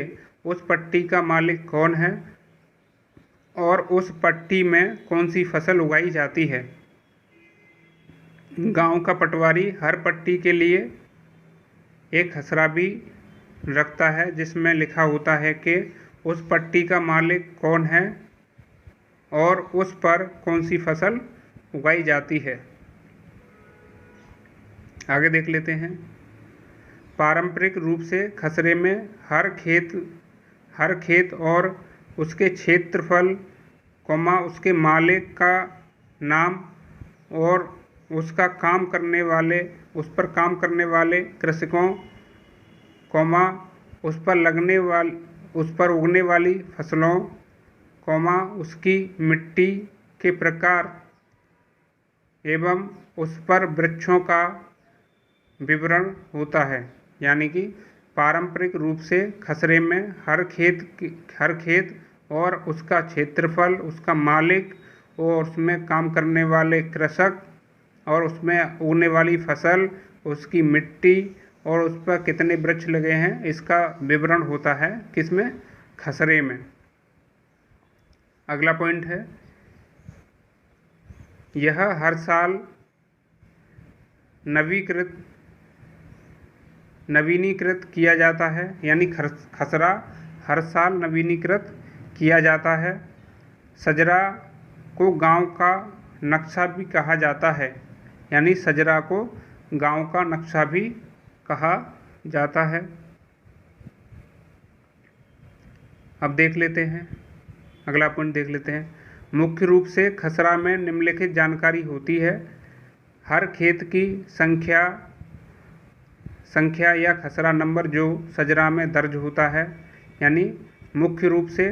उस पट्टी का मालिक कौन है और उस पट्टी में कौन सी फसल उगाई जाती है। गांव का पटवारी हर पट्टी के लिए एक खसरा भी रखता है जिसमें लिखा होता है कि उस पट्टी का मालिक कौन है और उस पर कौन सी फसल उगाई जाती है। आगे देख लेते हैं। पारंपरिक रूप से खसरे में हर खेत और उसके क्षेत्रफल, उसके मालिक का नाम और उस पर काम करने वाले कृषकों, उस पर उगने वाली फसलों, उसकी मिट्टी के प्रकार एवं उस पर वृक्षों का विवरण होता है। यानी कि पारंपरिक रूप से खसरे में हर खेत और उसका क्षेत्रफल, उसका मालिक और उसमें काम करने वाले कृषक और उसमें उगने वाली फसल, उसकी मिट्टी और उस पर कितने वृक्ष लगे हैं, इसका विवरण होता है किसमें? खसरे में। अगला पॉइंट है, यह हर साल नवीनीकृत किया जाता है। यानी खसरा हर साल नवीनीकृत किया जाता है। सजरा को गांव का नक्शा भी कहा जाता है। यानी सजरा को गांव का नक्शा भी कहा जाता है। अब देख लेते हैं, अगला पॉइंट देख लेते हैं। मुख्य रूप से खसरा में निम्नलिखित जानकारी होती है। हर खेत की संख्या या खसरा नंबर जो सजरा में दर्ज होता है। यानी मुख्य रूप से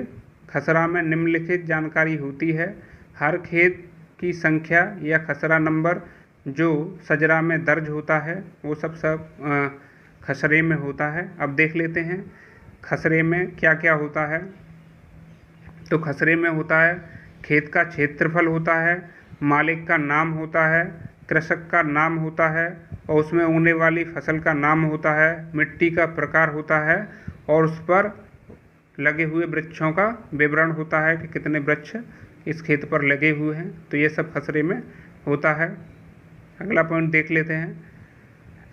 खसरा में निम्नलिखित जानकारी होती है। हर खेत की संख्या या खसरा नंबर जो सजरा में दर्ज होता है वो सब खसरे में होता है। अब देख लेते हैं खसरे में क्या क्या होता है। तो खसरे में होता है खेत का क्षेत्रफल होता है, मालिक का नाम होता है, कृषक का नाम होता है और उसमें उगने वाली फसल का नाम होता है, मिट्टी का प्रकार होता है और उस पर लगे हुए वृक्षों का विवरण होता है कि कितने वृक्ष इस खेत पर लगे हुए हैं। तो ये सब खसरे में होता है। अगला पॉइंट देख लेते हैं।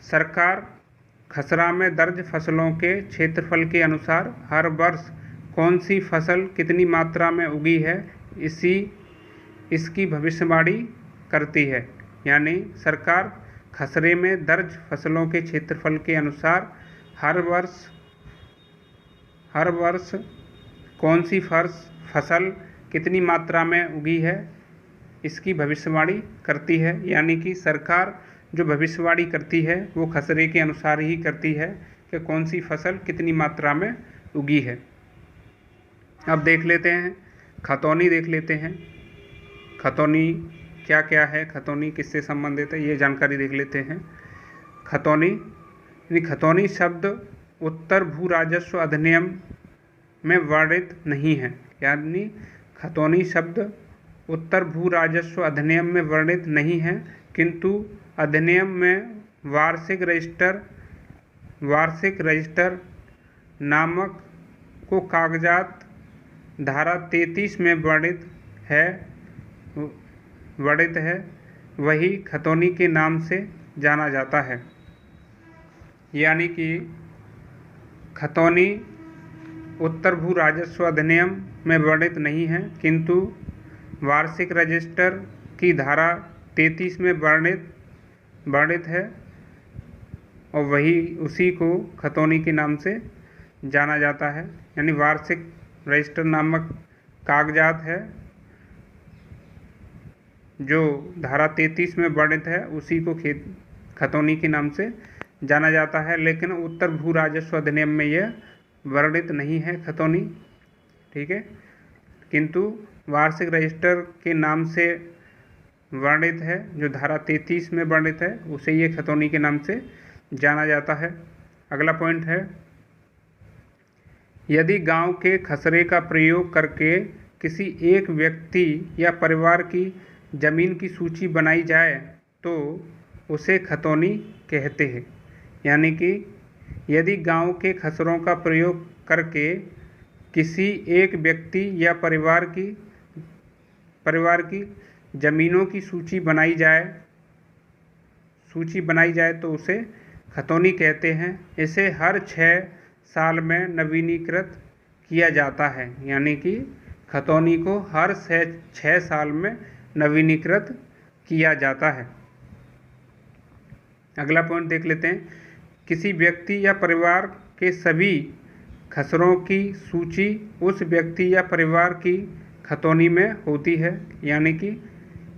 सरकार खसरा में दर्ज फसलों के क्षेत्रफल के अनुसार हर वर्ष कौन सी फसल कितनी मात्रा में उगी है इसकी भविष्यवाणी करती है। यानी सरकार खसरे में दर्ज फसलों के क्षेत्रफल के अनुसार हर वर्ष कौन सी फसल कितनी मात्रा में उगी है इसकी भविष्यवाणी करती है। यानी कि सरकार जो भविष्यवाणी करती है वो खसरे के अनुसार ही करती है कि कौन सी फसल कितनी मात्रा में उगी है। अब देख लेते हैं खतौनी देख लेते हैं। खतौनी क्या क्या है, खतौनी किससे संबंधित है, ये जानकारी देख लेते हैं। खतौनी शब्द उत्तर भू राजस्व अधिनियम में वर्णित नहीं है। यानी खतौनी शब्द उत्तर भू राजस्व अधिनियम में वर्णित नहीं है, किंतु अधिनियम में वार्षिक रजिस्टर नामक को कागजात धारा 33 में वर्णित है, वही खतौनी के नाम से जाना जाता है। यानी कि खतौनी उत्तर भू राजस्व अधिनियम में वर्णित नहीं है, किंतु वार्षिक रजिस्टर की धारा 33 में वर्णित है और वही उसी को खतौनी के नाम से जाना जाता है। यानी वार्षिक रजिस्टर नामक कागजात है जो धारा 33 में वर्णित है, उसी को खतौनी के नाम से जाना जाता है। लेकिन उत्तर भू राजस्व अधिनियम में यह वर्णित नहीं है खतौनी, ठीक है, किंतु वार्षिक रजिस्टर के नाम से वर्णित है, जो धारा 33 में वर्णित है, उसे ये खतौनी के नाम से जाना जाता है। अगला पॉइंट है, यदि गांव के खसरे का प्रयोग करके किसी एक व्यक्ति या परिवार की जमीन की सूची बनाई जाए तो उसे खतौनी कहते हैं। यानी कि यदि गांव के खसरों का प्रयोग करके किसी एक व्यक्ति या परिवार की जमीनों की सूची बनाई जाए तो उसे खतौनी कहते हैं। इसे हर 6 साल में नवीनीकृत किया जाता है। यानी कि खतौनी को हर 6 साल में नवीनीकृत किया जाता है। अगला पॉइंट देख लेते हैं, किसी व्यक्ति या परिवार के सभी खसरों की सूची उस व्यक्ति या परिवार की खतौनी में होती है। यानी कि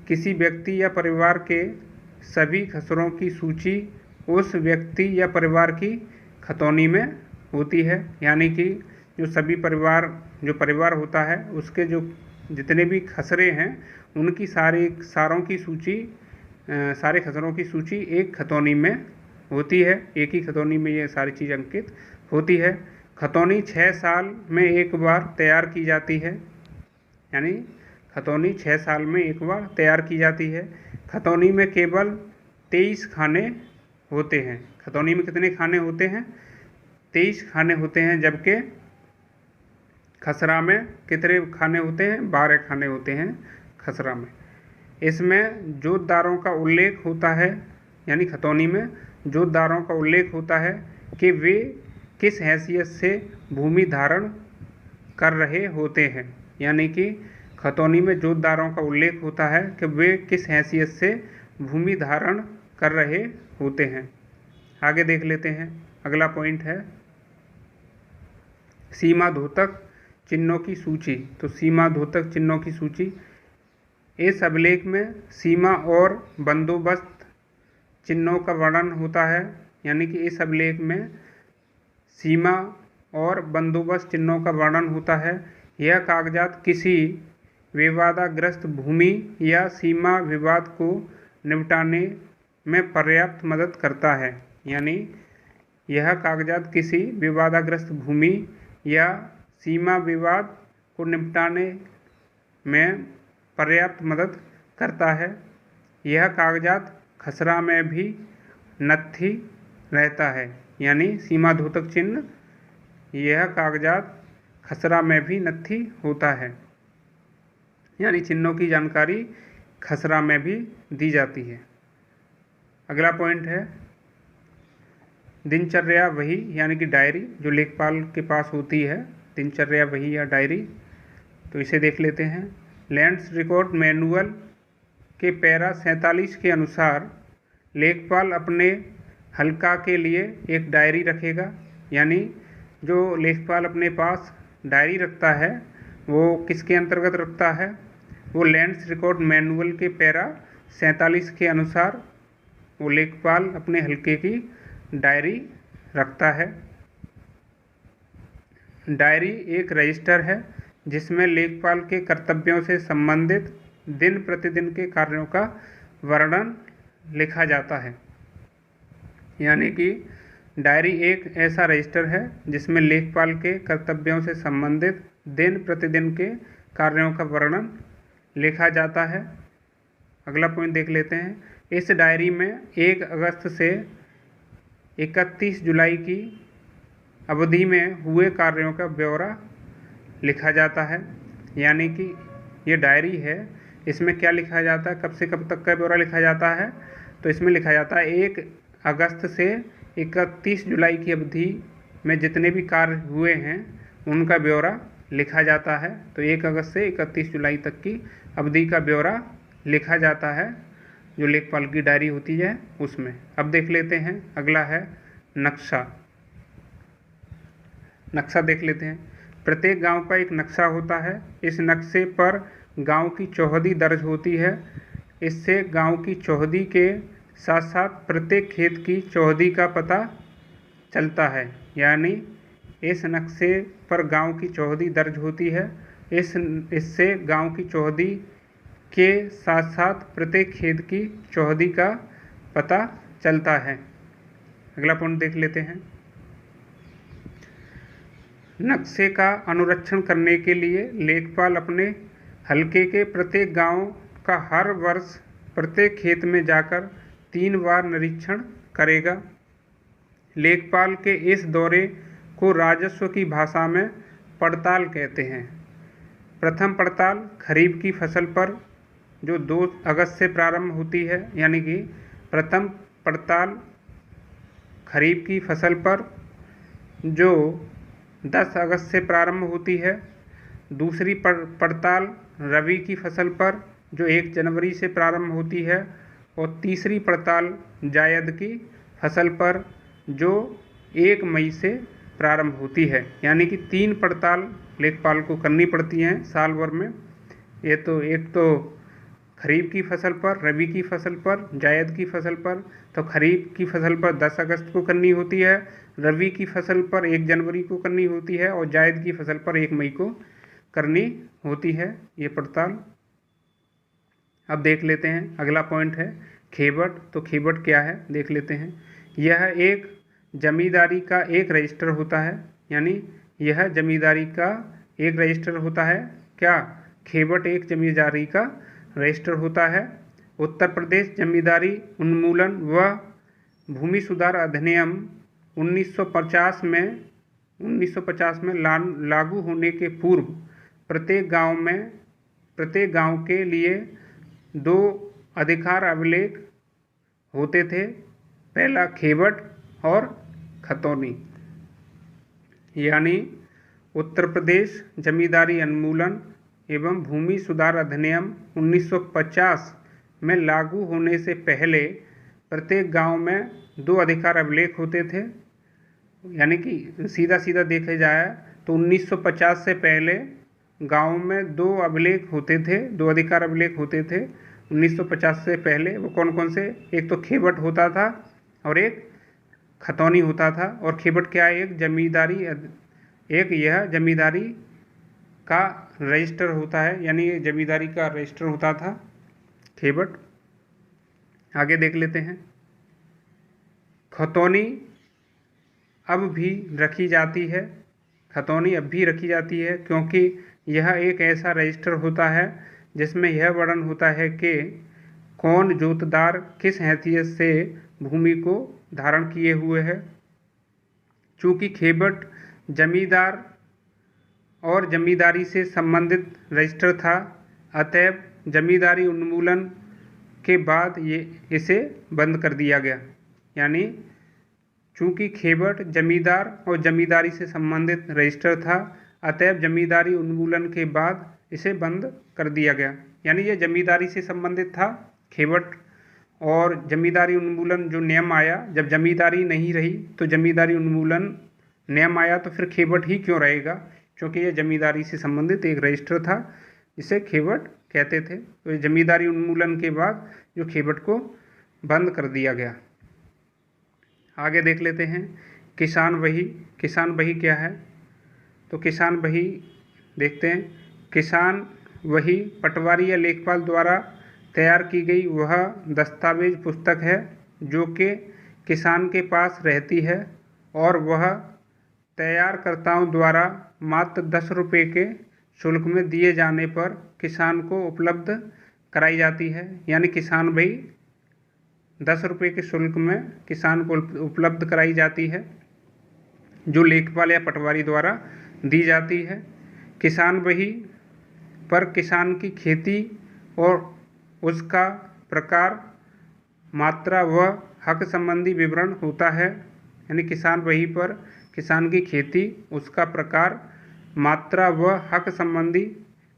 किसी व्यक्ति या परिवार के सभी खसरों की सूची उस व्यक्ति या परिवार की खतौनी में होती है। यानी कि जो परिवार होता है उसके जो जितने भी खसरे हैं उनकी सारे खसरों की सूची एक खतौनी में होती है। एक ही खतौनी में ये सारी चीज़ अंकित होती है। खतौनी 6 साल में एक बार तैयार की जाती है। यानी खतौनी 6 साल में एक बार तैयार की जाती है। खतौनी में केवल 23 खाने होते हैं। खतौनी में कितने खाने होते हैं? 23 खाने होते हैं, जबकि खसरा में कितने खाने होते हैं? 12 खाने होते हैं खसरा में। इसमें जोतदारों का उल्लेख होता है, यानी खतौनी में जोतदारों का उल्लेख होता है कि वे किस हैसियत से भूमि धारण कर रहे होते हैं। यानी कि खतौनी में जोतदारों का उल्लेख होता है कि वे किस हैसियत से भूमि धारण कर रहे होते हैं। आगे देख लेते हैं। अगला पॉइंट है सीमा धोतक चिन्हों की सूची। तो सीमा धोतक चिन्हों की सूची, इस अभिलेख में सीमा और बंदोबस्त चिन्हों का वर्णन होता है। यानी कि इस अभिलेख में सीमा और बंदोबस्त चिन्हों का वर्णन होता है। यह कागजात किसी विवादाग्रस्त भूमि या सीमा विवाद को निपटाने में पर्याप्त मदद करता है। यानी यह कागजात किसी विवादाग्रस्त भूमि या सीमा विवाद को निपटाने में पर्याप्त मदद करता है। यह कागजात खसरा में भी नत्थी रहता है। यानी सीमा धोतक चिन्ह, यह कागजात खसरा में भी नत्थी होता है। यानी चिन्हों की जानकारी खसरा में भी दी जाती है। अगला पॉइंट है दिनचर्या वही, यानी कि डायरी, जो लेखपाल के पास होती है, दिनचर्या वही या डायरी। तो इसे देख लेते हैं। लैंड्स रिकॉर्ड मैनुअल के पैरा 47 के अनुसार लेखपाल अपने हल्का के लिए एक डायरी रखेगा। यानी जो लेखपाल अपने पास डायरी रखता है वो किसके अंतर्गत रखता है? वो लैंड्स रिकॉर्ड मैनुअल के पैरा 47 के अनुसार वो लेखपाल अपने हल्के की डायरी रखता है। डायरी एक रजिस्टर है जिसमें लेखपाल के कर्तव्यों से संबंधित दिन प्रतिदिन के कार्यों का वर्णन लिखा जाता है। यानी कि डायरी एक ऐसा रजिस्टर है जिसमें लेखपाल के कर्तव्यों से संबंधित दिन प्रतिदिन के कार्यों का वर्णन लिखा जाता है। अगला पॉइंट देख लेते हैं। इस डायरी में 1 अगस्त से 31 जुलाई की अवधि में हुए कार्यों का ब्यौरा लिखा जाता है। यानी कि ये डायरी है, इसमें क्या लिखा जाता है, कब से कब तक का ब्यौरा लिखा जाता है, तो इसमें लिखा जाता है 1 अगस्त से 31 जुलाई की अवधि में जितने भी कार्य हुए हैं उनका ब्यौरा लिखा जाता है। तो 1 अगस्त से 31 जुलाई तक की अवधि का ब्यौरा लिखा जाता है जो लेखपाल की डायरी होती है उसमें। अब देख लेते हैं, अगला है नक्शा। नक्शा देख लेते हैं। प्रत्येक गांव का एक नक्शा होता है। इस नक्शे पर गांव की चौहदी दर्ज होती है। इससे गांव की चौहदी के साथ साथ प्रत्येक खेत की चौहदी का पता चलता है। यानी इस नक्शे पर गांव की चौहदी दर्ज होती है। इससे गांव की चौहदी के साथ साथ प्रत्येक खेत की चौहदी का पता चलता है। अगला पॉइंट देख लेते हैं। नक्शे का अनुरक्षण करने के लिए लेखपाल अपने हलके के प्रत्येक गांव का हर वर्ष प्रत्येक खेत में जाकर 3 बार निरीक्षण करेगा। लेखपाल के इस दौरे को राजस्व की भाषा में पड़ताल कहते हैं। प्रथम पड़ताल खरीफ की फसल पर जो 2 अगस्त से प्रारंभ होती है, यानी कि प्रथम पड़ताल खरीफ की फसल पर जो 10 अगस्त से प्रारंभ होती है। दूसरी पड़ताल रबी की फसल पर जो 1 जनवरी से प्रारंभ होती है। और तीसरी पड़ताल जायद की फसल पर जो 1 मई से प्रारंभ होती है। यानी कि 3 पड़ताल लेखपाल को करनी पड़ती हैं साल भर में। एक तो खरीफ की फसल पर, रबी की फसल पर, जायद की फसल पर। तो खरीफ की फसल पर 10 अगस्त को करनी होती है, रबी की फसल पर 1 जनवरी को करनी होती है और जायद की फसल पर 1 मई को करनी होती है ये पड़ताल। अब देख लेते हैं, अगला पॉइंट है खेबट। तो खेबट क्या है देख लेते हैं। यह एक जमींदारी का एक रजिस्टर होता है। यानी यह जमींदारी का एक रजिस्टर होता है। क्या खेबट एक जमींदारी का रजिस्टर होता है। उत्तर प्रदेश जमींदारी उन्मूलन व भूमि सुधार अधिनियम 1950 में लागू होने के पूर्व प्रत्येक गांव के लिए 2 अधिकार अभिलेख होते थे। पहला खेबट और खतौनी। यानी उत्तर प्रदेश जमींदारी उन्मूलन एवं भूमि सुधार अधिनियम 1950 में लागू होने से पहले प्रत्येक गांव में 2 अधिकार अभिलेख होते थे। यानी कि सीधा देखे जाए तो 1950 से पहले गांव में 2 अभिलेख होते थे, 2 अधिकार अभिलेख होते थे 1950 से पहले। वो कौन कौन से, एक तो खेबट होता था और एक खतौनी होता था। और खेबट क्या है, यह जमींदारी का रजिस्टर होता है। यानी ये जमींदारी का रजिस्टर होता था खेबट। आगे देख लेते हैं। खतौनी अब भी रखी जाती है। खतौनी अब भी रखी जाती है क्योंकि यह एक ऐसा रजिस्टर होता है जिसमें यह वर्णन होता है कि कौन जोतदार किस हैसियत से भूमि को धारण किए हुए है। चूँकि खेबट जमींदार और जमींदारी से संबंधित रजिस्टर था, अतएव जमींदारी उन्मूलन के बाद इसे बंद कर दिया गया। यानी चूँकि खेबट जमींदार और जमींदारी से संबंधित रजिस्टर था, अतएव जमींदारी उन्मूलन के बाद इसे बंद कर दिया गया। यानी ये जमींदारी से संबंधित था खेबट। और जमींदारी उन्मूलन जो नियम आया, जब जमींदारी नहीं रही तो जमींदारी उन्मूलन नियम आया, तो फिर खेबट ही क्यों रहेगा, क्योंकि ये जमींदारी से संबंधित एक रजिस्टर था जिसे खेबट कहते थे। तो जमींदारी उन्मूलन के बाद जो खेबट को बंद कर दिया गया। आगे देख लेते हैं किसान बही। किसान बही क्या है, तो किसान बही देखते हैं। किसान बही पटवारी या लेखपाल द्वारा तैयार की गई वह दस्तावेज पुस्तक है जो कि किसान के पास रहती है और वह तैयारकर्ताओं द्वारा मात्र 10 रुपये के शुल्क में दिए जाने पर किसान को उपलब्ध कराई जाती है। यानी किसान भाई 10 रुपये के शुल्क में किसान को उपलब्ध कराई जाती है, जो लेखपाल या पटवारी द्वारा दी जाती है। किसान बही पर किसान की खेती और उसका प्रकार, मात्रा व हक संबंधी विवरण होता है। यानी किसान बही पर किसान की खेती, उसका प्रकार, मात्रा व हक संबंधी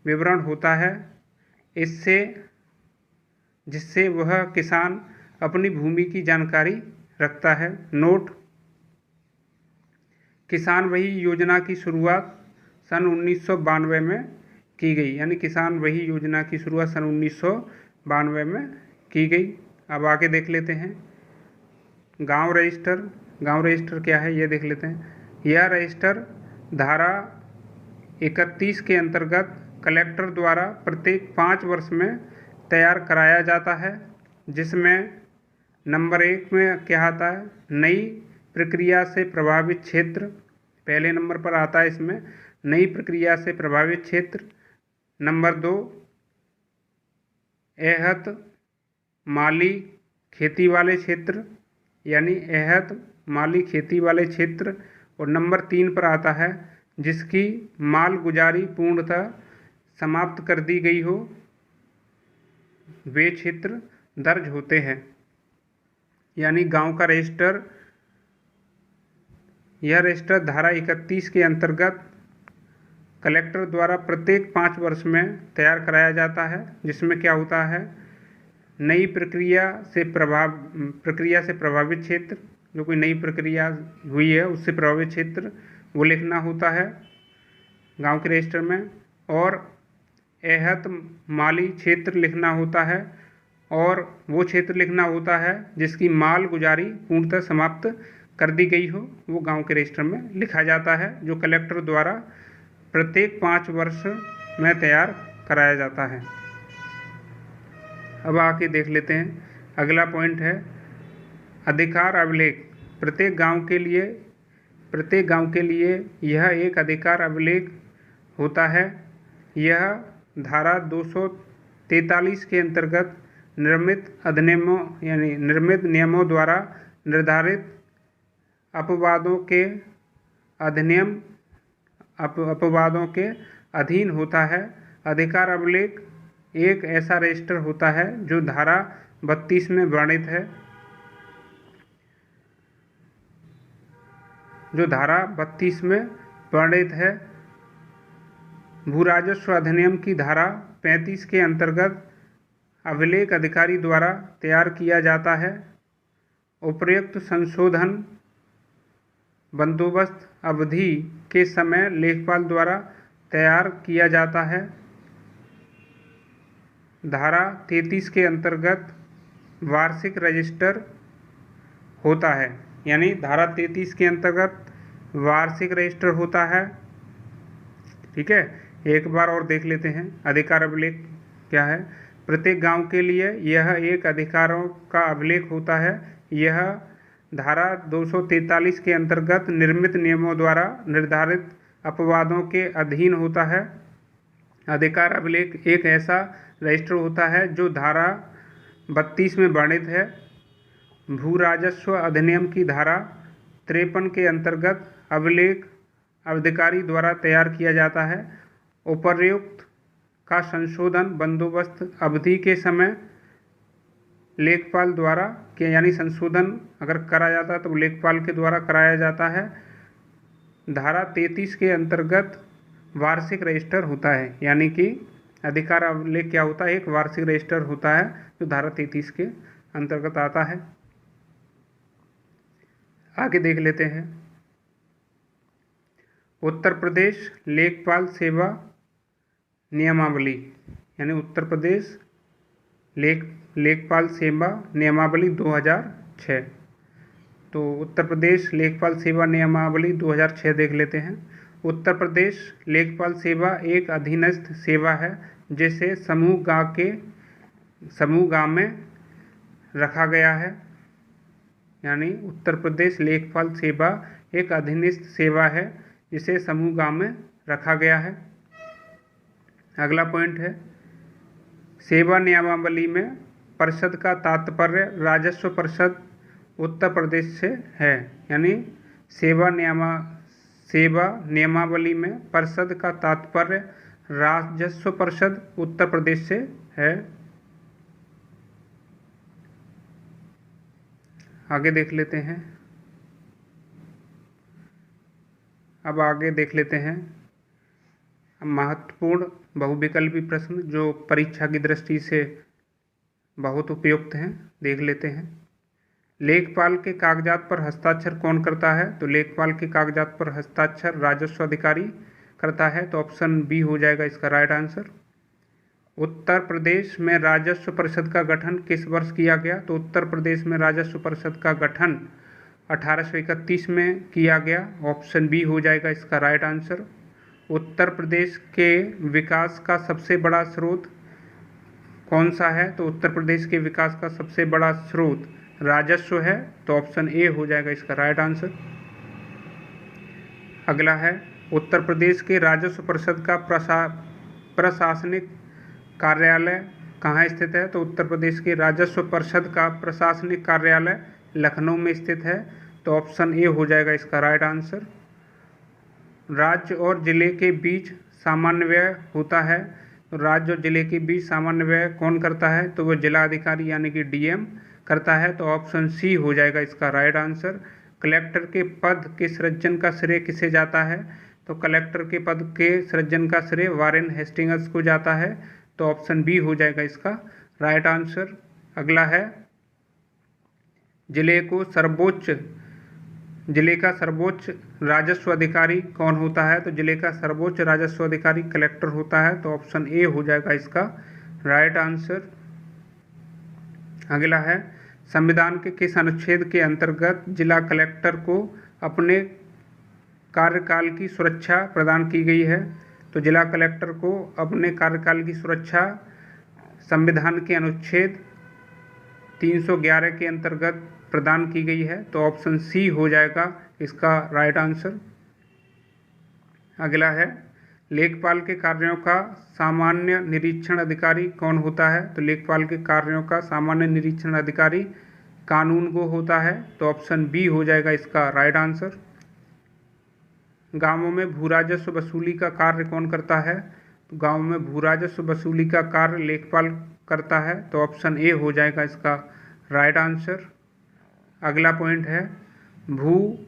विवरण होता है, जिससे वह किसान अपनी भूमि की जानकारी रखता है। नोट: किसान बही योजना की शुरुआत सन 1992 में की गई। यानी किसान बही योजना की शुरुआत सन 1992 में की गई। अब आगे देख लेते हैं गांव रजिस्टर। गांव रजिस्टर क्या है ये देख लेते हैं। यह रजिस्टर धारा 31 के अंतर्गत कलेक्टर द्वारा प्रत्येक 5 वर्ष में तैयार कराया जाता है, जिसमें नंबर 1 में क्या आता है, नई प्रक्रिया से प्रभावित क्षेत्र पहले नंबर पर आता है। इसमें नई प्रक्रिया से प्रभावित क्षेत्र। नंबर 2 एहत माली खेती वाले क्षेत्र, यानी एहत माली खेती वाले क्षेत्र। और नंबर 3 पर आता है जिसकी मालगुजारी पूर्णतः समाप्त कर दी गई हो, वे क्षेत्र दर्ज होते हैं। यानी गांव का रजिस्टर, यह रजिस्टर धारा 31 के अंतर्गत कलेक्टर द्वारा प्रत्येक 5 वर्ष में तैयार कराया जाता है, जिसमें क्या होता है, नई प्रक्रिया से प्रभावित क्षेत्र, जो कोई नई प्रक्रिया हुई है उससे प्रभावित क्षेत्र वो लिखना होता है गांव के रजिस्टर में। और एहत माली क्षेत्र लिखना होता है, और वो क्षेत्र लिखना होता है जिसकी माल गुजारी पूर्णतः समाप्त कर दी गई हो, वो गांव के रजिस्टर में लिखा जाता है, जो कलेक्टर द्वारा प्रत्येक 5 वर्ष में तैयार कराया जाता है। अब आके देख लेते हैं अगला पॉइंट है अधिकार अभिलेख। प्रत्येक गांव के लिए यह एक अधिकार अभिलेख होता है। यह धारा 243 के अंतर्गत निर्मित नियमों द्वारा निर्धारित अपवादों के अधीन होता है। अधिकार अभिलेख एक ऐसा रजिस्टर होता है जो धारा 32 में वर्णित है। भू राजस्व अधिनियम की धारा 35 के अंतर्गत अभिलेख अधिकारी द्वारा तैयार किया जाता है। उपर्युक्त संशोधन बंदोबस्त अवधि के समय लेखपाल द्वारा तैयार किया जाता है। धारा 33 के अंतर्गत वार्षिक रजिस्टर होता है। यानी धारा 33 के अंतर्गत वार्षिक रजिस्टर होता है। ठीक है, एक बार और देख लेते हैं अधिकार अभिलेख क्या है। प्रत्येक गांव के लिए यह एक अधिकारों का अभिलेख होता है। यह धारा 243 के अंतर्गत निर्मित नियमों द्वारा निर्धारित अपवादों के अधीन होता है। अधिकार अभिलेख एक ऐसा रजिस्टर होता है जो धारा 32 में वर्णित है। भू राजस्व अधिनियम की धारा 53 के अंतर्गत अभिलेख अधिकारी द्वारा तैयार किया जाता है। उपर्युक्त का संशोधन बंदोबस्त अवधि के समय लेखपाल द्वारा यानी संशोधन अगर करा जाता है तो लेखपाल के द्वारा कराया जाता है। धारा 33 के अंतर्गत वार्षिक रजिस्टर होता है। यानी कि अधिकार अभिलेख क्या होता है, एक वार्षिक रजिस्टर होता है जो धारा 33 के अंतर्गत आता है। आगे देख लेते हैं उत्तर प्रदेश लेखपाल सेवा नियमावली। यानी उत्तर प्रदेश लेखपाल सेवा नियमावली 2006। तो उत्तर प्रदेश लेखपाल सेवा नियमावली 2006 देख लेते हैं। उत्तर प्रदेश लेखपाल सेवा एक अधीनस्थ सेवा है जिसे समूह गाँव में रखा गया है। यानी उत्तर प्रदेश लेखपाल सेवा एक अधिनिष्ठ सेवा है जिसे समूह गांव में रखा गया है। अगला पॉइंट है, सेवा नियमावली में परिषद का तात्पर्य राजस्व परिषद उत्तर प्रदेश से है। यानी सेवा नियमावली में परिषद का तात्पर्य राजस्व परिषद उत्तर प्रदेश से है। आगे देख लेते हैं। अब आगे देख लेते हैं महत्वपूर्ण बहुविकल्पी प्रश्न जो परीक्षा की दृष्टि से बहुत उपयुक्त हैं। देख लेते हैं। लेखपाल के कागजात पर हस्ताक्षर कौन करता है? तो लेखपाल के कागजात पर हस्ताक्षर राजस्व अधिकारी करता है। तो ऑप्शन बी हो जाएगा इसका राइट आंसर। उत्तर प्रदेश में राजस्व परिषद का गठन किस वर्ष किया गया? तो उत्तर प्रदेश में राजस्व परिषद का गठन 1831 में किया गया। ऑप्शन बी हो जाएगा इसका राइट आंसर। उत्तर प्रदेश के विकास का सबसे बड़ा स्रोत कौन सा है? तो उत्तर प्रदेश के विकास का सबसे बड़ा स्रोत राजस्व है। तो ऑप्शन ए हो जाएगा इसका राइट आंसर। अगला है, उत्तर प्रदेश के राजस्व परिषद का प्रशासनिक कार्यालय कहाँ स्थित है? तो उत्तर प्रदेश के राजस्व परिषद का प्रशासनिक कार्यालय लखनऊ में स्थित है। तो ऑप्शन ए हो जाएगा इसका राइट आंसर। राज्य और जिले के बीच सामान्य व्यय होता है। तो राज्य और जिले के बीच सामान्य व्यय कौन करता है? तो वह जिला अधिकारी यानी कि डीएम करता है। तो ऑप्शन सी हो जाएगा इसका राइट आंसर। कलेक्टर के पद के सृजन का श्रेय किसे जाता है? तो कलेक्टर के पद के सृजन का श्रेय वारेन हेस्टिंग्स को जाता है। तो ऑप्शन बी हो जाएगा इसका राइट आंसर। अगला है, जिले का सर्वोच्च राजस्व अधिकारी कौन होता है? तो जिले का सर्वोच्च राजस्व अधिकारी कलेक्टर होता है। तो ऑप्शन ए हो जाएगा इसका राइट आंसर। अगला है, संविधान के किस अनुच्छेद के अंतर्गत जिला कलेक्टर को अपने कार्यकाल की सुरक्षा प्रदान की गई है? तो जिला कलेक्टर को अपने कार्यकाल की सुरक्षा संविधान के अनुच्छेद 311 के अंतर्गत प्रदान की गई है। तो ऑप्शन सी हो जाएगा इसका राइट आंसर। अगला है, लेखपाल के कार्यों का सामान्य निरीक्षण अधिकारी कौन होता है? तो लेखपाल के कार्यों का सामान्य निरीक्षण अधिकारी कानूनगो होता है। तो ऑप्शन बी हो जाएगा इसका राइट आंसर। गांवों में भू राजस्व वसूली का कार्य कौन करता है? तो गांव में भू राजस्व वसूली का कार्य लेखपाल करता है। तो ऑप्शन ए हो जाएगा इसका राइट आंसर। अगला पॉइंट है, भू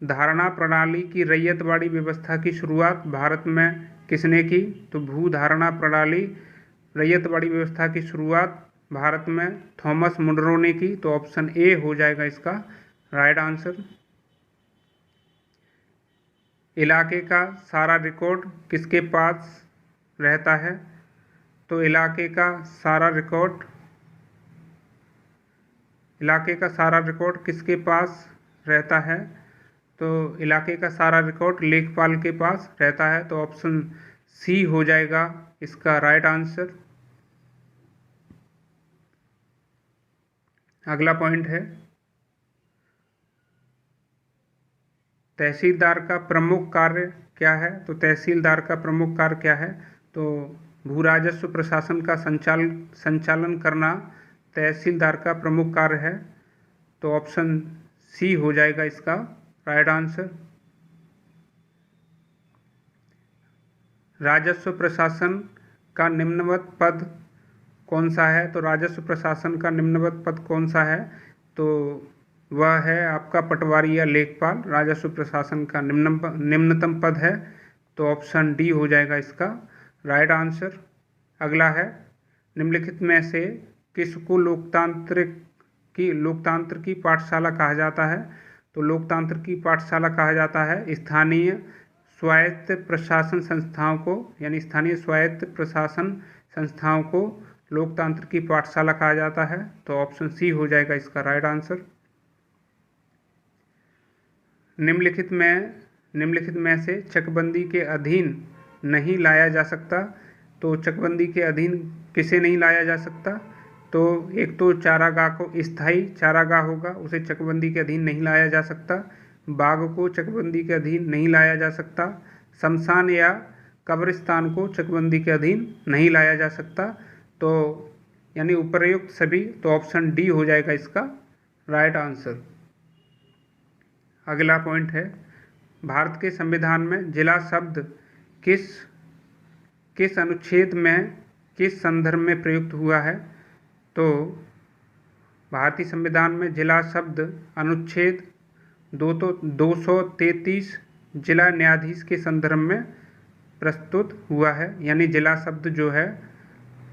धारणा प्रणाली की रैयतवाड़ी व्यवस्था की शुरुआत भारत में किसने की? तो भू धारणा प्रणाली रैयतवाड़ी व्यवस्था की शुरुआत भारत में थॉमस मुनरो ने की। तो ऑप्शन ए हो जाएगा इसका राइट आंसर। इलाके का सारा रिकॉर्ड किसके पास रहता है? तो इलाके का सारा रिकॉर्ड किसके पास रहता है? तो इलाके का सारा रिकॉर्ड लेखपाल के पास रहता है। तो ऑप्शन सी हो जाएगा इसका राइट आंसर। अगला पॉइंट है, तहसीलदार का प्रमुख कार्य क्या है? तो तहसीलदार का प्रमुख कार्य क्या है? तो भू राजस्व प्रशासन का संचालन करना तहसीलदार का प्रमुख कार्य है। तो ऑप्शन सी हो जाएगा इसका राइट आंसर। राजस्व प्रशासन का निम्नवत पद कौन सा है? तो राजस्व प्रशासन का निम्नवत पद कौन सा है? तो वह है आपका पटवारी या लेखपाल। राजस्व प्रशासन का निम्नतम पद है। तो ऑप्शन डी हो जाएगा इसका राइट आंसर। अगला है, निम्नलिखित में से किसको लोकतंत्र की पाठशाला कहा जाता है? तो लोकतंत्र की पाठशाला कहा जाता है स्थानीय स्वायत्त प्रशासन संस्थाओं को, यानी स्थानीय स्वायत्त प्रशासन संस्थाओं को लोकतंत्र की पाठशाला कहा जाता है। तो ऑप्शन सी हो जाएगा इसका राइट आंसर। निम्नलिखित में से चकबंदी के अधीन नहीं लाया जा सकता। तो चकबंदी के अधीन किसे नहीं लाया जा सकता? तो एक तो चारागाह को स्थायी चारागाह होगा, उसे चकबंदी के अधीन नहीं लाया जा सकता। बाघ को चकबंदी के अधीन नहीं लाया जा सकता। शमशान या कब्रिस्तान को चकबंदी के अधीन नहीं लाया जा सकता। तो यानी उपर्युक्त सभी, तो ऑप्शन डी हो जाएगा इसका राइट आंसर। अगला पॉइंट है, भारत के संविधान में जिला शब्द किस अनुच्छेद में किस संदर्भ में प्रयुक्त हुआ है? तो भारतीय संविधान में जिला शब्द अनुच्छेद 233 जिला न्यायाधीश के संदर्भ में प्रस्तुत हुआ है। यानी जिला शब्द जो है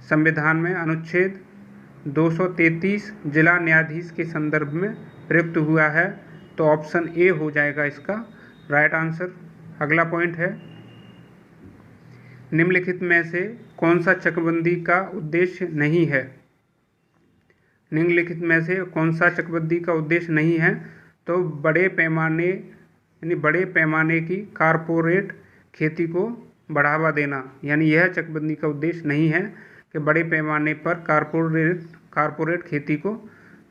संविधान में अनुच्छेद 233 जिला न्यायाधीश के संदर्भ में प्रयुक्त हुआ है। तो ऑप्शन ए हो जाएगा इसका राइट आंसर। अगला पॉइंट है, निम्नलिखित में से कौन सा चकबंदी का उद्देश्य नहीं है? निम्नलिखित में से कौन सा चकबंदी का उद्देश्य नहीं है? तो बड़े पैमाने की कारपोरेट खेती को बढ़ावा देना। यानी यह चकबंदी का उद्देश्य नहीं है कि बड़े पैमाने पर कारपोरेट खेती को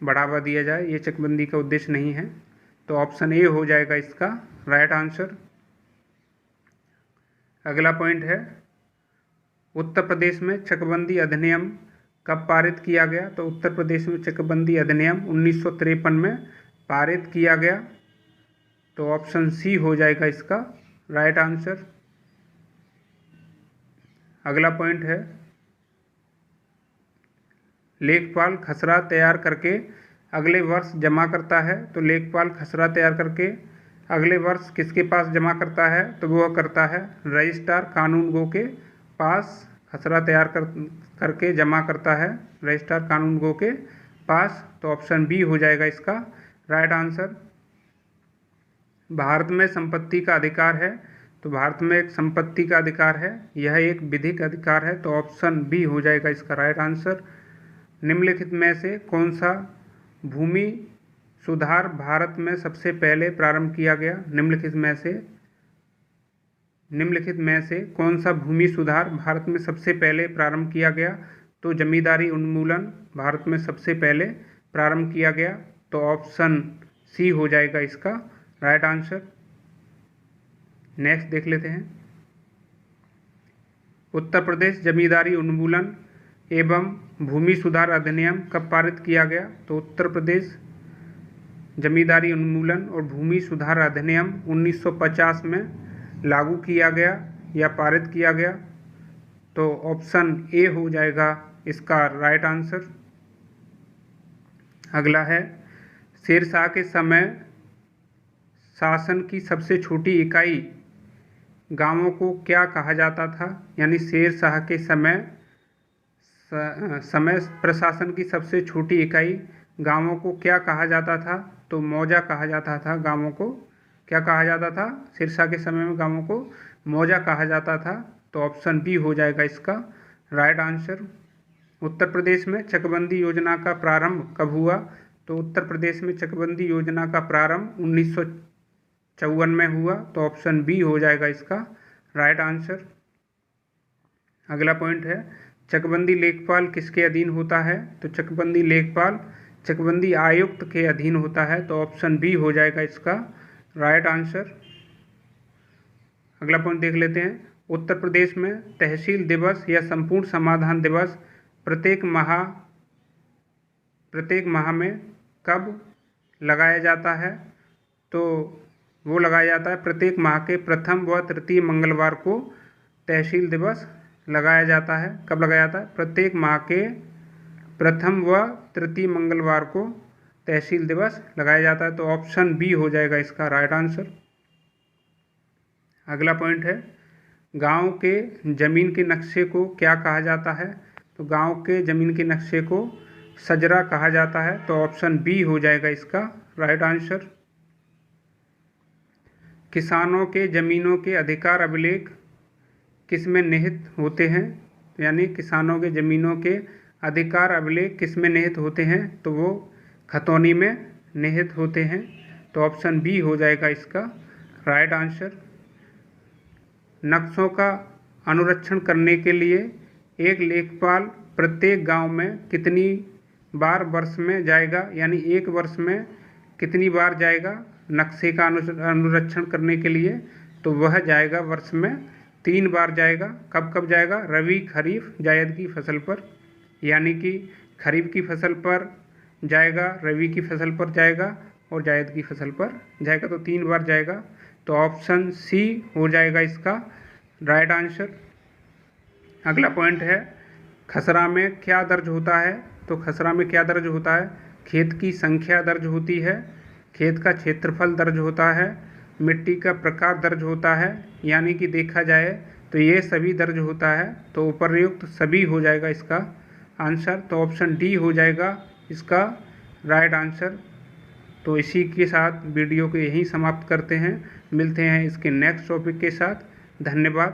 बढ़ावा दिया जाए, ये चकबंदी का उद्देश्य नहीं है। तो ऑप्शन ए हो जाएगा इसका राइट आंसर। अगला पॉइंट है, उत्तर प्रदेश में चकबंदी अधिनियम कब पारित किया गया? तो उत्तर प्रदेश में चकबंदी अधिनियम 1953 में पारित किया गया। तो ऑप्शन सी हो जाएगा इसका राइट आंसर। अगला पॉइंट है, लेखपाल खसरा तैयार करके अगले वर्ष जमा करता है। तो लेखपाल खसरा तैयार करके अगले वर्ष किसके पास जमा करता है? तो वह करता है रजिस्ट्रार कानूनगो के पास खसरा तैयार करके जमा करता है रजिस्ट्रार कानूनगो के पास। तो ऑप्शन बी हो जाएगा इसका राइट आंसर। भारत में संपत्ति का अधिकार है। तो भारत में एक संपत्ति का अधिकार है, यह एक विधिक अधिकार है। तो ऑप्शन बी हो जाएगा इसका राइट आंसर। निम्नलिखित में से कौन सा भूमि सुधार भारत में सबसे पहले प्रारंभ किया गया? निम्नलिखित में से कौन सा भूमि सुधार भारत में सबसे पहले प्रारंभ किया गया? तो जमींदारी उन्मूलन भारत में सबसे पहले प्रारंभ किया गया। तो ऑप्शन सी हो जाएगा इसका राइट आंसर। नेक्स्ट देख लेते हैं, उत्तर प्रदेश जमींदारी उन्मूलन एवं भूमि सुधार अधिनियम कब पारित किया गया? तो उत्तर प्रदेश जमींदारी उन्मूलन और भूमि सुधार अधिनियम 1950 में लागू किया गया या पारित किया गया। तो ऑप्शन ए हो जाएगा इसका राइट आंसर। अगला है, शेरशाह के समय शासन की सबसे छोटी इकाई गांवों को क्या कहा जाता था? यानी शेरशाह के समय प्रशासन की सबसे छोटी इकाई गांवों को क्या कहा जाता था? तो मौजा कहा जाता था। गांवों को क्या कहा जाता था? शेरशाह के समय में गांवों को मौजा कहा जाता था। तो ऑप्शन बी हो जाएगा इसका राइट आंसर। उत्तर प्रदेश में चकबंदी योजना का प्रारंभ कब हुआ? तो उत्तर प्रदेश में चकबंदी योजना का प्रारंभ 1954 में हुआ। तो ऑप्शन बी हो जाएगा इसका राइट आंसर। अगला पॉइंट है, चकबंदी लेखपाल किसके अधीन होता है? तो चकबंदी लेखपाल चकबंदी आयुक्त के अधीन होता है। तो ऑप्शन बी हो जाएगा इसका राइट आंसर। अगला पॉइंट देख लेते हैं, उत्तर प्रदेश में तहसील दिवस या संपूर्ण समाधान दिवस प्रत्येक माह में कब लगाया जाता है? तो वो लगाया जाता है प्रत्येक माह के प्रथम व तृतीय मंगलवार को तहसील दिवस लगाया जाता है। कब लगाया जाता है? प्रत्येक माह के प्रथम व तृतीय मंगलवार को तहसील दिवस लगाया जाता है। तो ऑप्शन बी हो जाएगा इसका राइट आंसर। अगला पॉइंट है, गांव के जमीन के नक्शे को क्या कहा जाता है? तो गांव के जमीन के नक्शे को सजरा कहा जाता है। तो ऑप्शन बी हो जाएगा इसका राइट आंसर। किसानों के जमीनों के अधिकार अभिलेख किस में निहित होते हैं? यानी किसानों के जमीनों के अधिकार अभिलेख किस में निहित होते हैं? तो वो खतौनी में निहित होते हैं। तो ऑप्शन बी हो जाएगा इसका राइट आंसर। नक्शों का अनुरक्षण करने के लिए एक लेखपाल प्रत्येक गांव में कितनी बार वर्ष में जाएगा? यानी एक वर्ष में कितनी बार जाएगा? नक्शे का अनुरक्षण करने के लिए, तो वह जाएगा वर्ष में 3 बार जाएगा। कब कब जाएगा? रबी, खरीफ, जायद की फसल पर। यानी कि खरीफ की फसल पर जाएगा, रबी की फसल पर जाएगा और जायद की फसल पर जाएगा, तो 3 बार जाएगा। तो ऑप्शन सी हो जाएगा इसका राइट आंसर। अगला पॉइंट है, खसरा में क्या दर्ज होता है? तो खसरा में क्या दर्ज होता है? खेत की संख्या दर्ज होती है, खेत का क्षेत्रफल दर्ज होता है, मिट्टी का प्रकार दर्ज होता है। यानी कि देखा जाए तो ये सभी दर्ज होता है, तो उपर्युक्त सभी हो जाएगा इसका आंसर। तो ऑप्शन डी हो जाएगा इसका राइट आंसर। तो इसी के साथ वीडियो को यहीं समाप्त करते हैं। मिलते हैं इसके नेक्स्ट टॉपिक के साथ। धन्यवाद।